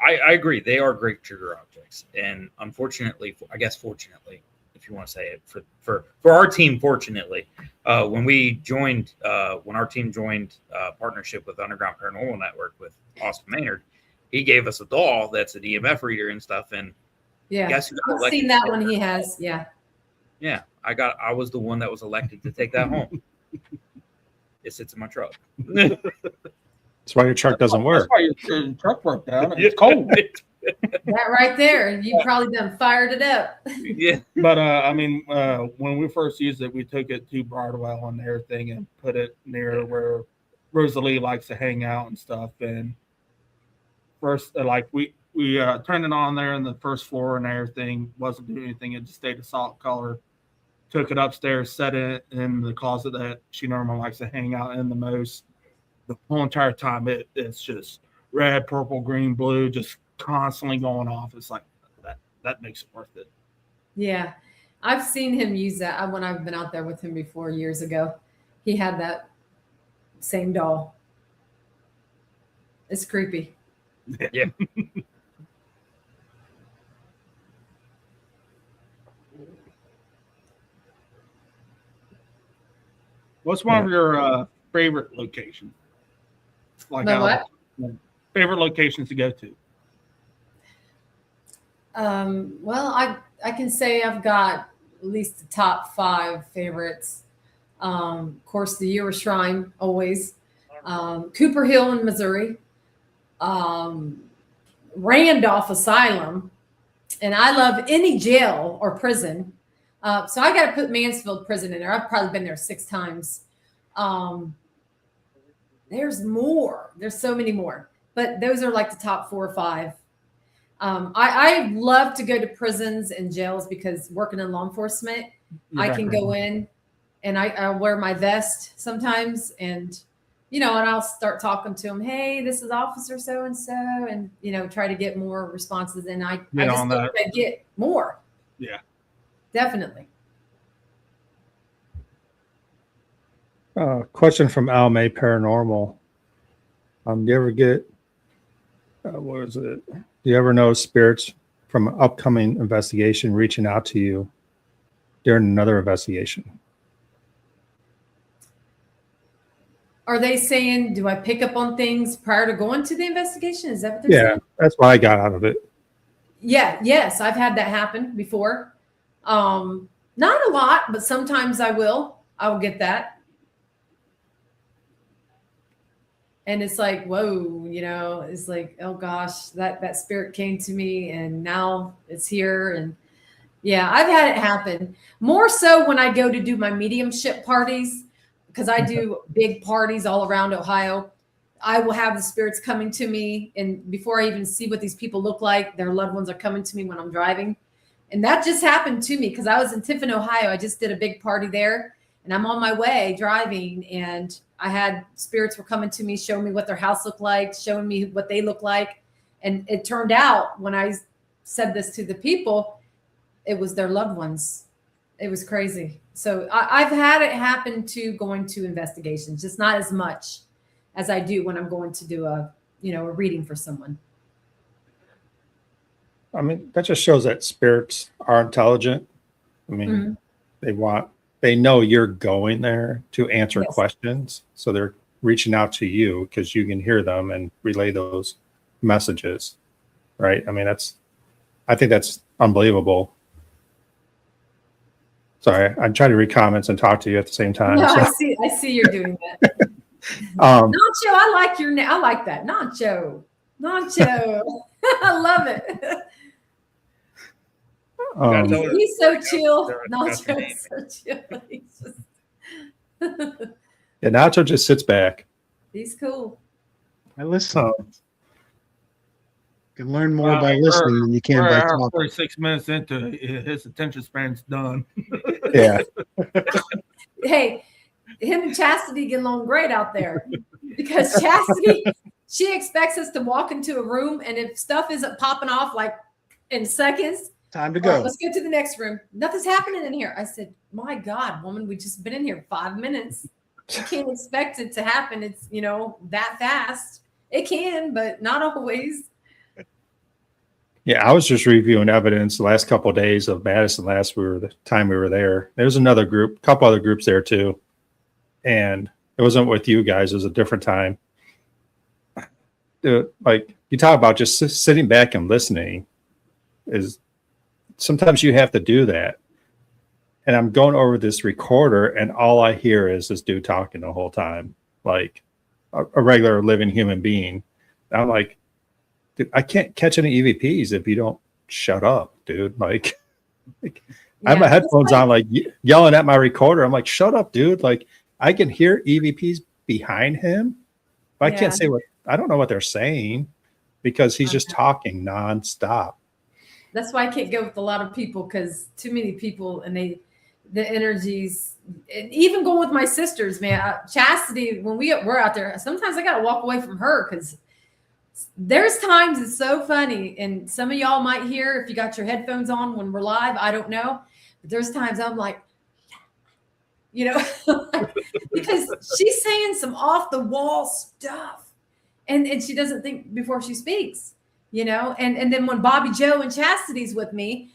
I agree. They are great trigger objects, and unfortunately, I guess fortunately, if you want to say it, for our team, fortunately, when our team joined partnership with Underground Paranormal Network with Austin Maynard, he gave us a doll that's an EMF reader and stuff. And guess who got I've seen that one he has. Yeah. Yeah, I was the one that was elected to take that home. It sits in my truck. That's why your truck doesn't work. That's why your truck broke down. It's cold. That right there. You probably done fired it up. Yeah. But when we first used it, we took it to Broadwell and everything and put it near where Rosalie likes to hang out and stuff. And first, we turned it on there in the first floor and everything. Wasn't doing anything. It just stayed a solid color. Took it upstairs, set it in the closet that she normally likes to hang out in the most. The whole entire time, it's just red, purple, green, blue, just constantly going off. It's like that makes it worth it. Yeah. I've seen him use that when I've been out there with him before years ago. He had that same doll. It's creepy. Yeah. What's one of your favorite locations? Like favorite locations to go to? Well, I can say I've got at least the top 5 favorites. Of course, the Ewer Shrine, always. Cooper Hill in Missouri. Randolph Asylum. And I love any jail or prison. So I got to put Mansfield Prison in there. I've probably been there 6 times. There's more. There's so many more. But those are like the top 4 or 5. I love to go to prisons and jails because working in law enforcement, I can go in and I wear my vest sometimes and I'll start talking to them. Hey, this is Officer so-and-so. And, try to get more responses. And I just think I get more. Yeah, Uh, definitely. Question from Al May Paranormal. Do you ever get, what is it? Do you ever know spirits from an upcoming investigation reaching out to you during another investigation? Are they saying, do I pick up on things prior to going to the investigation? Is that what they're saying? Yeah, that's what I got out of it. Yeah. Yes. I've had that happen before. Not a lot, but sometimes I will get that. And it's like, whoa, it's like, oh gosh, that spirit came to me and now it's here. And Yeah, I've had it happen more so when I go to do my mediumship parties because I do big parties all around Ohio. I will have the spirits coming to me, and before I even see what these people look like, their loved ones are coming to me when I'm driving. And that just happened to me because I was in Tiffin, Ohio. I just did a big party there, and I'm on my way driving, and I had spirits were coming to me, showing me what their house looked like, showing me what they look like. And it turned out when I said this to the people, it was their loved ones. It was crazy. So I've had it happen to going to investigations, just not as much as I do when I'm going to do a reading for someone. I mean, that just shows that spirits are intelligent. I mean, they know you're going there to answer questions. So they're reaching out to you because you can hear them and relay those messages. Right. I mean, I think that's unbelievable. Sorry, I'm trying to read comments and talk to you at the same time. No, so. I see you're doing that. Nacho, I like your name. I like that. Nacho. I love it. He's so chill. Nacho's so chill. He's just Yeah, Nacho just sits back. He's cool. I listen. You can learn more by listening than you can by talking. 46 minutes into it, his attention span's done. Yeah. Hey, him and Chastity get along great out there because Chastity, she expects us to walk into a room, and if stuff isn't popping off like in seconds, time to go. Right, let's go to the next room. Nothing's happening in here. I said, my God, woman, we just been in here 5 minutes. You can't expect it to happen. It's, that fast. It can, but not always. Yeah, I was just reviewing evidence the last couple of days of Madison the time we were there. There was another group, a couple other groups there too. And it wasn't with you guys. It was a different time. Like you talk about just sitting back and listening is sometimes you have to do that. And I'm going over this recorder and all I hear is this dude talking the whole time, like a regular living human being. And I'm like, dude, I can't catch any EVPs if you don't shut up, dude. Like I have my headphones on, like yelling at my recorder. I'm like, shut up, dude. Like I can hear EVPs behind him, but I can't say I don't know what they're saying because he's just talking nonstop. That's why I can't go with a lot of people because too many people and the energies, and even going with my sisters, man. Chastity, when we're out there, sometimes I got to walk away from her because there's times it's so funny, and some of y'all might hear if you got your headphones on when we're live. I don't know, but there's times I'm like, because she's saying some off the wall stuff, and she doesn't think before she speaks, and then when Bobby Joe and Chastity's with me,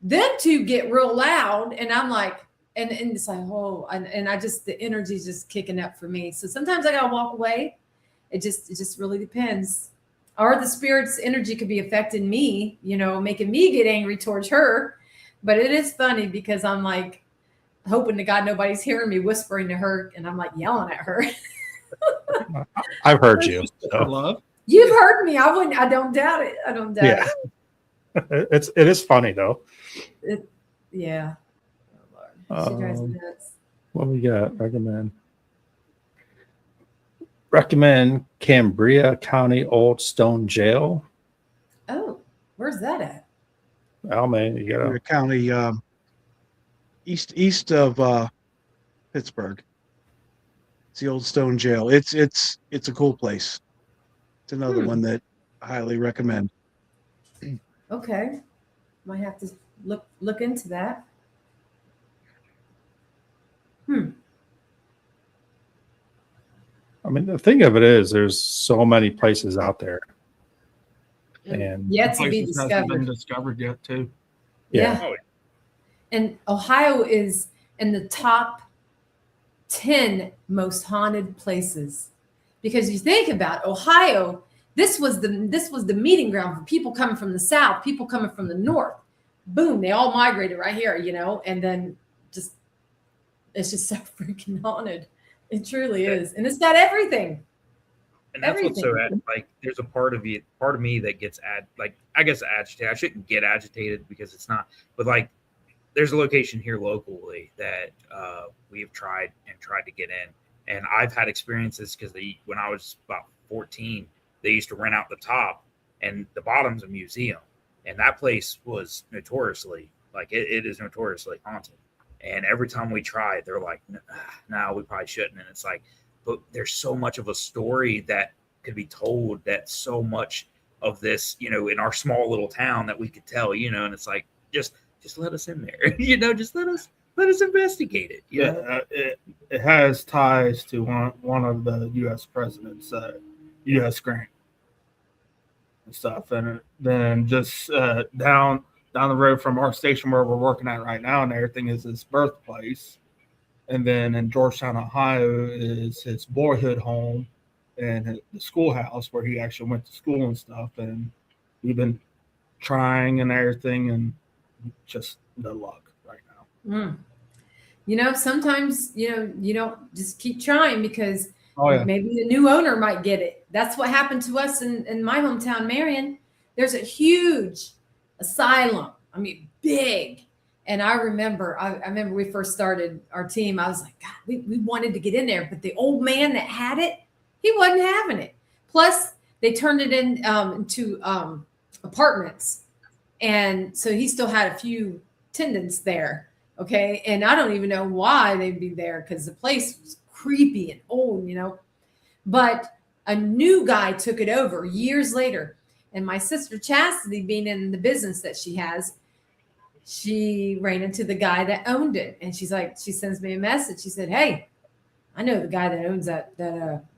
them two get real loud, and I'm like, and it's like, oh, and I just the energy's just kicking up for me. So sometimes I gotta walk away. It just really depends. Or the spirit's energy could be affecting me, making me get angry towards her. But it is funny because I'm like hoping to God nobody's hearing me whispering to her, and I'm like yelling at her. I've heard you. Love. You've heard me. I don't doubt it. I don't doubt it. It is funny though. Yeah. Oh, Lord. She drives me nuts. What we got? Recommend Cambria County Old Stone Jail. Oh, where's that at? Oh man, you got Cambria County, east of Pittsburgh. It's the Old Stone Jail. It's a cool place. It's another one that I highly recommend. Okay, might have to look into that. I mean, the thing of it is, there's so many places out there, and yet to be hasn't been discovered. discovered yet too. Yeah. And Ohio is in the top 10 most haunted places, because you think about Ohio, this was the meeting ground for people coming from the south, people coming from the north. Boom, they all migrated right here, and then it's just so freaking haunted. It truly is, and it's got everything. And that's what's so like. There's a part of me that gets agitated. I shouldn't get agitated because it's not, but like there's a location here locally that we've tried to get in, and I've had experiences because when I was about 14, they used to rent out the top, and the bottom's a museum, and that place was notoriously it is notoriously haunted. And every time we try, they're like, "No, we probably shouldn't." And it's like, but there's so much of a story that could be told. That so much of this, in our small little town that we could tell, and it's like, just let us in there, just let us investigate it. It has ties to one of the U.S. presidents, U.S. Grant and stuff, and then just down the road from our station where we're working at right now, and everything is his birthplace, and then in Georgetown, Ohio, is his boyhood home and the schoolhouse where he actually went to school and stuff, and we've been trying and everything, and just no luck right now. Sometimes you don't just keep trying because yeah. maybe a new owner might get it. That's what happened to us in my hometown, Marion. There's a huge asylum. I mean, big. And I remember we first started our team. I was like, God, we wanted to get in there, but the old man that had it, he wasn't having it. Plus, they turned it into apartments, and so he still had a few tenants there. Okay, and I don't even know why they'd be there because the place was creepy and old, But a new guy took it over years later. And my sister Chastity, being in the business that she has, she ran into the guy that owned it. And she sends me a message. She said, "Hey, I know the guy that owns that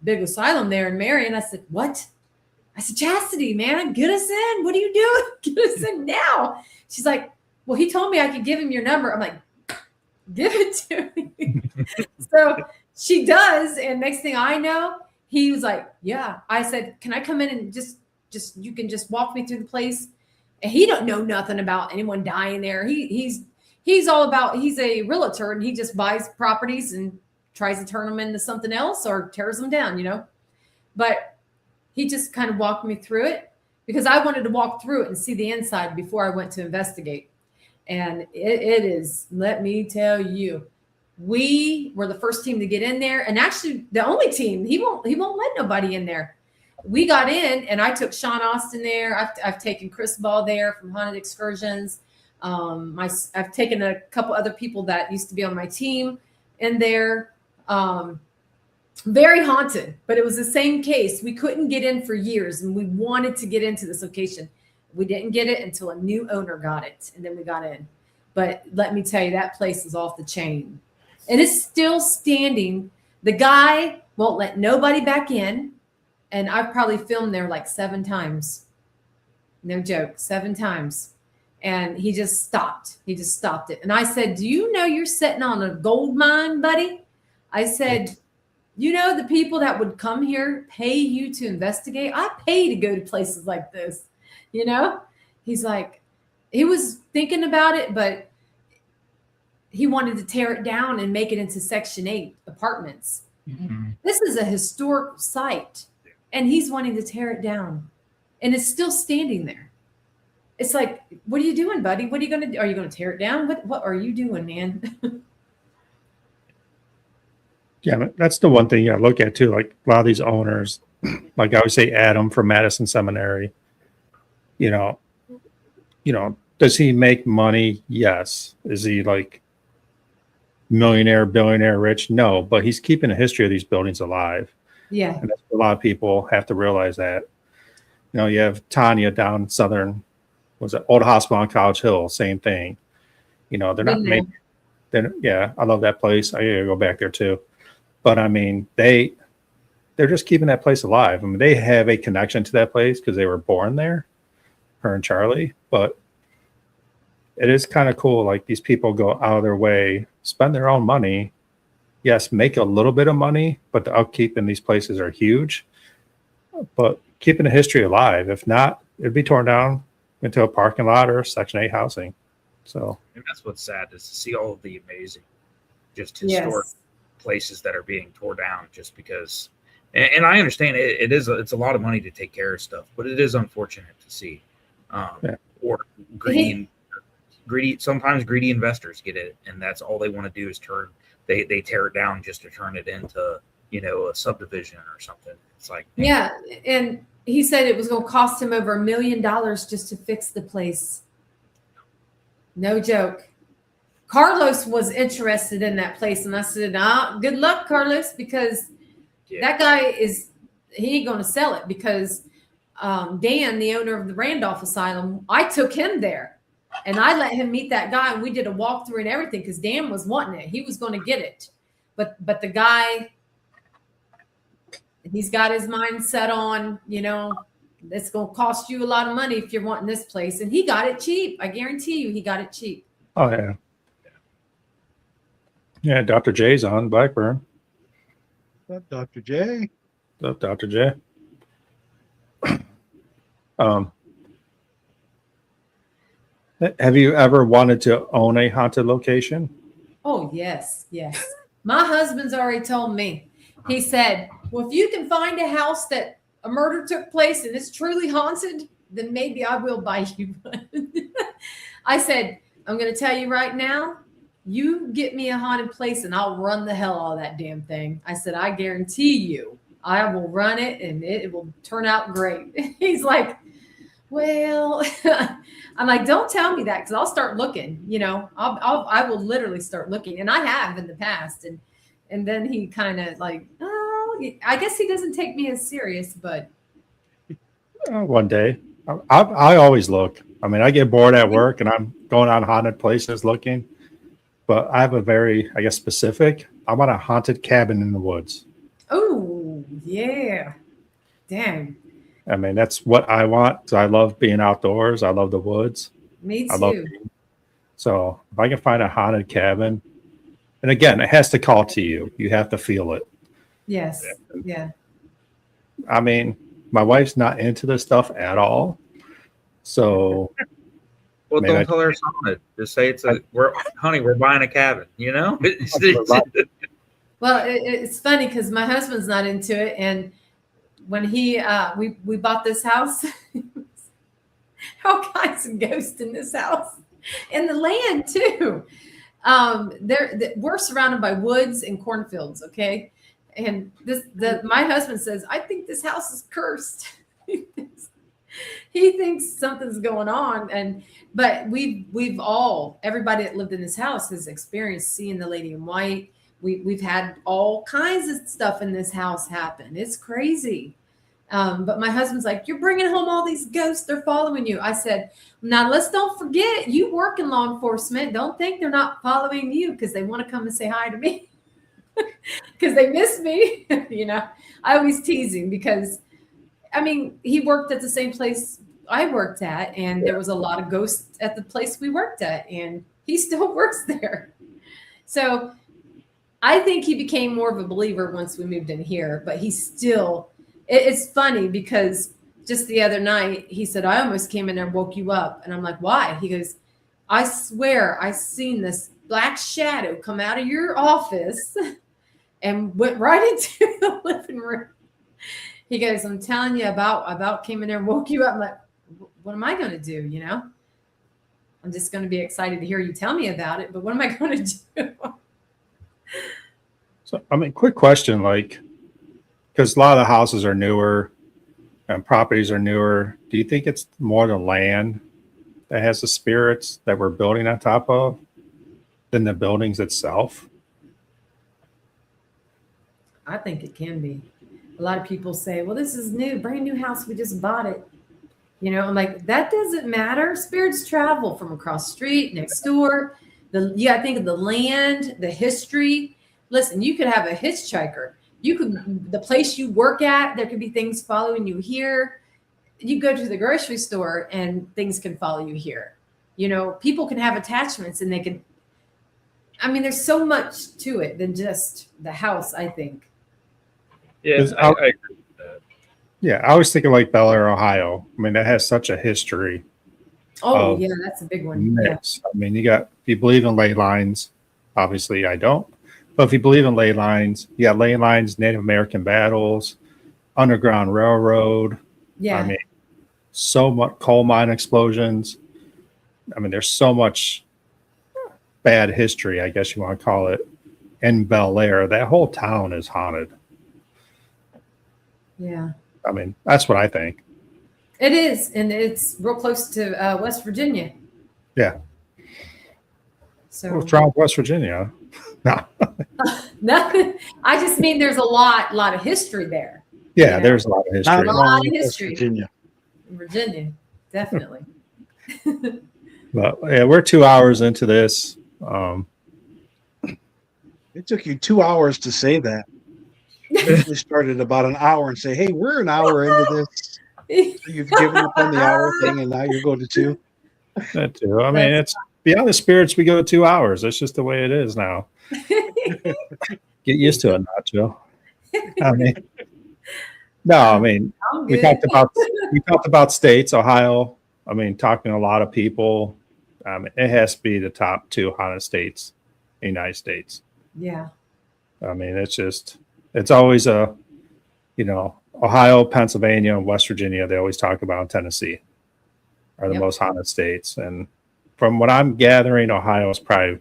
big asylum there in Marion." I said, "What?" I said, "Chastity, man, get us in. What are you doing? Get us in now." She's like, "Well, he told me I could give him your number." I'm like, "Give it to me." So she does. And next thing I know, he was like, "Yeah." I said, "Can I come in and just you can just walk me through the place?" And he don't know nothing about anyone dying there. He's all about, he's a realtor, and he just buys properties and tries to turn them into something else or tears them down, But he just kind of walked me through it because I wanted to walk through it and see the inside before I went to investigate. And it is, let me tell you, we were the first team to get in there, and actually the only team. He won't let nobody in there. We got in, and I took Sean Austin there. I've taken Chris Ball there from Haunted Excursions. I've taken a couple other people that used to be on my team in there. Very haunted, but it was the same case. We couldn't get in for years, and we wanted to get into this location. We didn't get it until a new owner got it, and then we got in. But let me tell you, that place is off the chain. And it's still standing. The guy won't let nobody back in. And I've probably filmed there like 7 times. No joke, 7 times. And he just stopped. He just stopped it. And I said, "Do you know you're sitting on a gold mine, buddy?" I said, the people that would come here pay you to investigate? I pay to go to places like this, He's like, he was thinking about it, but he wanted to tear it down and make it into Section 8 apartments. Mm-hmm. This is a historical site, and he's wanting to tear it down, and it's still standing there. It's like, what are you doing, buddy? What are you going to do? Are you going to tear it down? What are you doing, man? Yeah, that's the one thing you look at too. Like a lot of these owners, like I would say Adam from Madison Seminary, does he make money? Yes. Is he like millionaire, billionaire, rich? No, but he's keeping a history of these buildings alive. Yeah. And that's what a lot of people have to realize that. You have Tanya down southern, Old Hospital on College Hill, same thing. They're not making. Yeah, I love that place. I gotta go back there too. But I mean, they're just keeping that place alive. I mean, they have a connection to that place because they were born there, her and Charlie. But it is kind of cool. Like these people go out of their way, spend their own money. Yes, make a little bit of money, but the upkeep in these places are huge. But keeping the history alive. If not, it'd be torn down into a parking lot or Section 8 housing. So, and that's what's sad is to see all of the amazing, just historic places that are being torn down just because. And I understand it's a lot of money to take care of stuff, but it is unfortunate to see. Or green. sometimes greedy investors get it, and that's all they want to do is they tear it down just to turn it into, a subdivision or something. It's like, man. Yeah, and he said it was going to cost him over $1 million just to fix the place. No joke. Carlos was interested in that place, and I said, good luck, Carlos, because that guy he ain't going to sell it, because Dan, the owner of the Randolph Asylum, I took him there, and I let him meet that guy, and we did a walkthrough and everything, because Dan was wanting it. He was going to get it, but the guy, he's got his mind set on, it's going to cost you a lot of money if you're wanting this place, and he got it cheap. I guarantee you, he got it cheap. Oh yeah. Yeah, Dr. J's on Blackburn. What's up, Dr. J? What's up, Dr. J? Have you ever wanted to own a haunted location? Oh, yes. My husband's already told me. He said, well, if you can find a house that a murder took place and it's truly haunted, then maybe I will buy you one. I said, I'm going to tell you right now, you get me a haunted place and I'll run the hell out of that damn thing. I said, I guarantee you, I will run it and it will turn out great. He's like, well, I'm like, don't tell me that, because I'll start looking, I will literally start looking. And I have in the past. And then he kind of like, oh, I guess he doesn't take me as serious, but. One day. I always look. I mean, I get bored at work and I'm going on haunted places looking. But I have a very, I guess, specific. I want a haunted cabin in the woods. Oh, yeah. Damn. I mean, that's what I want. So I love being outdoors. I love the woods. Me too. So if I can find a haunted cabin, and again, it has to call to you. You have to feel it. Yes. Yeah. I mean, my wife's not into this stuff at all. So. Well, don't tell her it's haunted. Just say we're buying a cabin, Well, it's funny because my husband's not into it, and when we bought this house, all kinds of ghosts in this house, and the land too. We're surrounded by woods and cornfields, okay, and my husband says, I think this house is cursed. He thinks something's going on, but everybody that lived in this house has experienced seeing the lady in white. We've had all kinds of stuff in this house happen. It's crazy. But my husband's like, you're bringing home all these ghosts. They're following you. I said, now let's don't forget, you work in law enforcement. Don't think they're not following you because they want to come and say hi to me because they miss me. I always tease him because, I mean, he worked at the same place I worked at, and there was a lot of ghosts at the place we worked at, and he still works there. So I think he became more of a believer once we moved in here, but it's funny because just the other night he said, I almost came in there and woke you up. And I'm like, why? He goes, I swear I seen this black shadow come out of your office and went right into the living room. He goes, I'm telling you about came in there and woke you up. I'm like, what am I going to do? I'm just going to be excited to hear you tell me about it, but what am I going to do? So, I mean, quick question, because a lot of the houses are newer and properties are newer. Do you think it's more the land that has the spirits that we're building on top of than the buildings itself? I think it can be. A lot of people say, well, this is new, brand new house. We just bought it. I'm like, that doesn't matter. Spirits travel from across the street, next door. You got to think of the land, the history. Listen, you could have a hitchhiker. The place you work at, there could be things following you here. You go to the grocery store and things can follow you here. People can have attachments and there's so much to it than just the house, I think. Yeah, I agree with that. Yeah, I was thinking like Bel Air, Ohio. I mean, that has such a history. Oh, yeah, that's a big one. Yeah. I mean, if you believe in ley lines, obviously I don't. But if you believe in ley lines, you got ley lines, Native American battles, Underground Railroad. Yeah. I mean, so much coal mine explosions. I mean, there's so much bad history, I guess you want to call it, in Bel Air. That whole town is haunted. Yeah, I mean, that's what I think. it is, and it's real close to West Virginia. Yeah. So What's wrong with West Virginia? No. nothing. I just mean there's a lot of history there. Yeah, Yeah. there's a lot of history. Not A lot wrong of with West history. Virginia. In Virginia, definitely. But yeah, we're 2 hours into this. It took you 2 hours to say that. We started about an hour and say, hey, we're an hour into this. You've given up on the hour thing and now you're going to 2. That too. I mean, it's beyond the spirits. We go 2 hours. That's just the way it is now. Get used to it, Nacho. I mean, no, I mean, I'm we good. talked about states, Ohio. I mean, talking to a lot of people. It has to be the top 2 hottest states in the United States. Yeah. I mean, it's always Ohio, Pennsylvania, and West Virginia. They always talk about Tennessee are the Yep. most haunted states. And from what I'm gathering, Ohio is probably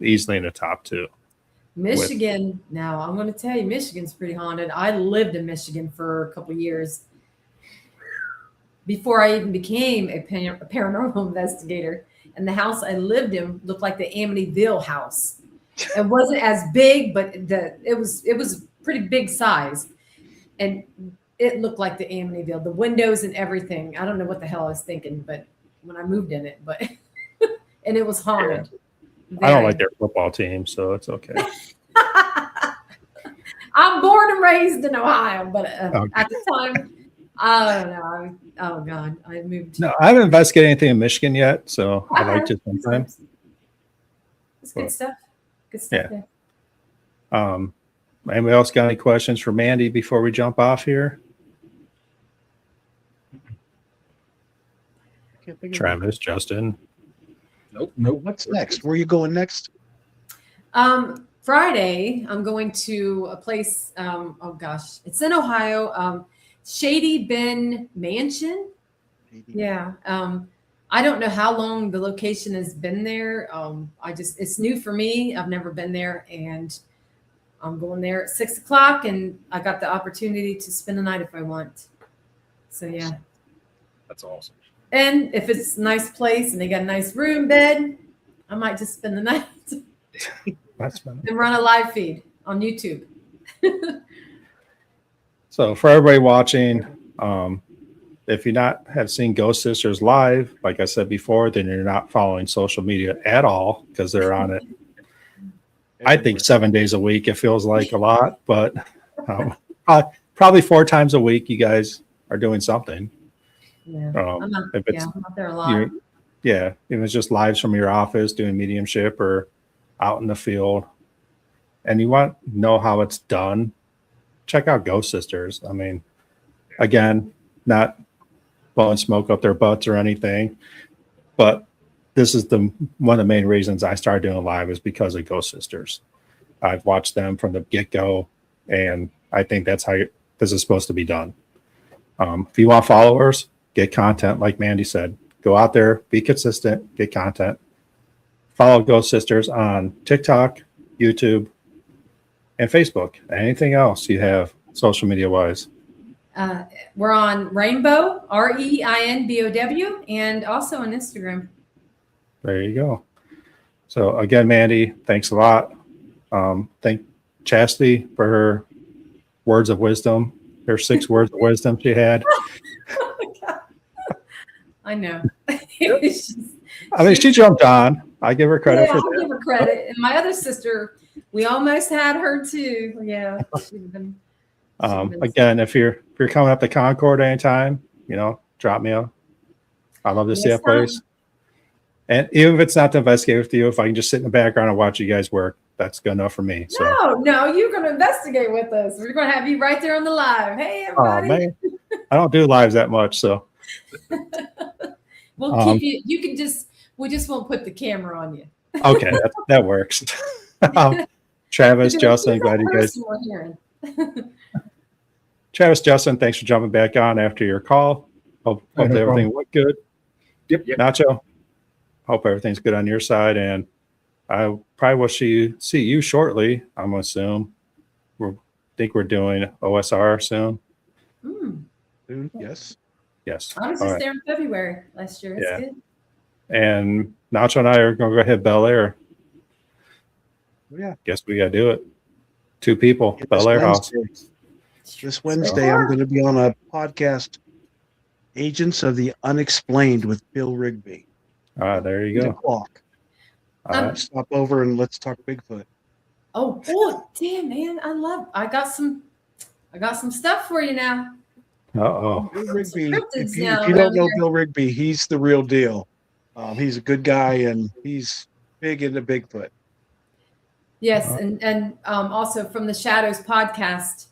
easily in the top 2. Michigan. Now I'm going to tell you, Michigan's pretty haunted. I lived in Michigan for a couple years before I even became a paranormal investigator. And the house I lived in looked like the Amityville house. It wasn't as big, but it was pretty big size, and it looked like the Amityville. The windows and everything. I don't know what the hell I was thinking, but when I moved in it, but and it was haunted. I don't like their football team, so it's okay. I'm born and raised in Ohio, but Okay. at the time, I don't know. Oh God, I moved. No, I haven't investigated anything in Michigan yet, so I'd like to sometime. It's good stuff. Good stuff. Yeah. There. Anybody else got any questions for Mandy before we jump off here? Can't think of Travis, Justin. Nope. What's next? Where are you going next? Friday, I'm going to a place. Oh gosh, it's in Ohio. Shady Bend Mansion. Yeah. I don't know how long the location has been there. It's new for me. I've never been there, and I'm going there at 6 o'clock, and I got the opportunity to spend the night if I want. So yeah. That's awesome. And if it's a nice place and they got a nice room bed, I might just spend the night That's funny. and run a live feed on YouTube. So for everybody watching, if you not have seen Ghost Sisters live, like I said before, then you're not following social media at all because they're on it. I think 7 days a week. It feels like a lot, but probably 4 times a week. You guys are doing something. Yeah, If it's I'm out there a lot. if it's just lives from your office doing mediumship or out in the field, and you want to know how it's done, check out Ghost Sisters. I mean, again, not blowing smoke up their butts or anything, but this is one of the main reasons I started doing live is because of Ghost Sisters. I've watched them from the get-go, and I think that's how this is supposed to be done. If you want followers, get content, like Mandy said. Go out there, be consistent, get content. Follow Ghost Sisters on TikTok, YouTube, and Facebook. Anything else you have social media-wise? We're on Rainbow, REINBOW, and also on Instagram. There you go. So again, Mandy, thanks a lot. Thank Chastity for her words of wisdom, her 6 words of wisdom she had. I know. I mean, she jumped on. I give her credit for I'll that. give her credit. And my other sister, we almost had her too. Yeah. Again, if you're coming up to Concord anytime, drop me a. I'd love to see that place. And even if it's not to investigate with you, if I can just sit in the background and watch you guys work, that's good enough for me. So. No, you're going to investigate with us. We're going to have you right there on the live. Hey, everybody. Man. I don't do lives that much, so. We'll keep you. You can we just won't put the camera on you. Okay, that works. Travis, Justin, glad you guys. Travis, Justin, thanks for jumping back on after your call. Hope No everything problem. went good. Yep. Nacho, hope everything's good on your side, and I probably will see you shortly. I'm gonna assume. Think we're doing OSR soon. Soon, yes. Yes. I was All just right. there in February last year. It's Yeah. good. And Nacho and I are gonna go hit Bel Air. Yeah. Guess we gotta do it. 2 people, This Bel Air house. Wednesday. This Wednesday, I'm going to be on a podcast, Agents of the Unexplained with Bill Rigby. There you 8 go. o'clock. All right. Stop over and let's talk Bigfoot. Oh, damn, man. I got some stuff for you now. Uh-oh. Bill Rigby, cryptids if you now don't around know here. Bill Rigby, he's the real deal. He's a good guy, and he's big into Bigfoot. Yes, and also from the Shadows podcast,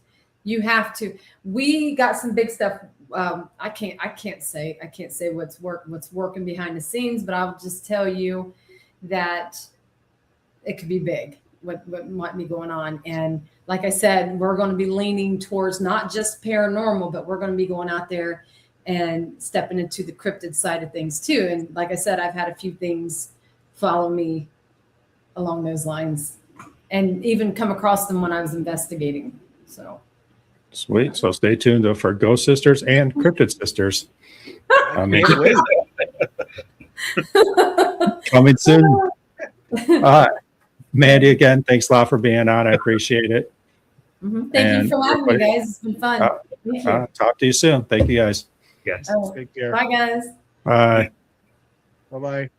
you have to. We got some big stuff. I can't say what's working behind the scenes, but I'll just tell you that it could be big. What might be going on, and like I said, we're going to be leaning towards not just paranormal, but we're going to be going out there and stepping into the cryptid side of things too. And like I said, I've had a few things follow me along those lines, and even come across them when I was investigating. So Sweet. So stay tuned for Ghost Sisters and Cryptid Sisters. I mean, Can't wait. coming soon. All right. Mandy, again, thanks a lot for being on. I appreciate it. Thank And you for having me, everybody- guys. It's been fun. Thank you. Talk to you soon. Thank you, guys. Yes. Oh, Take care. bye, guys. Bye. Bye-bye.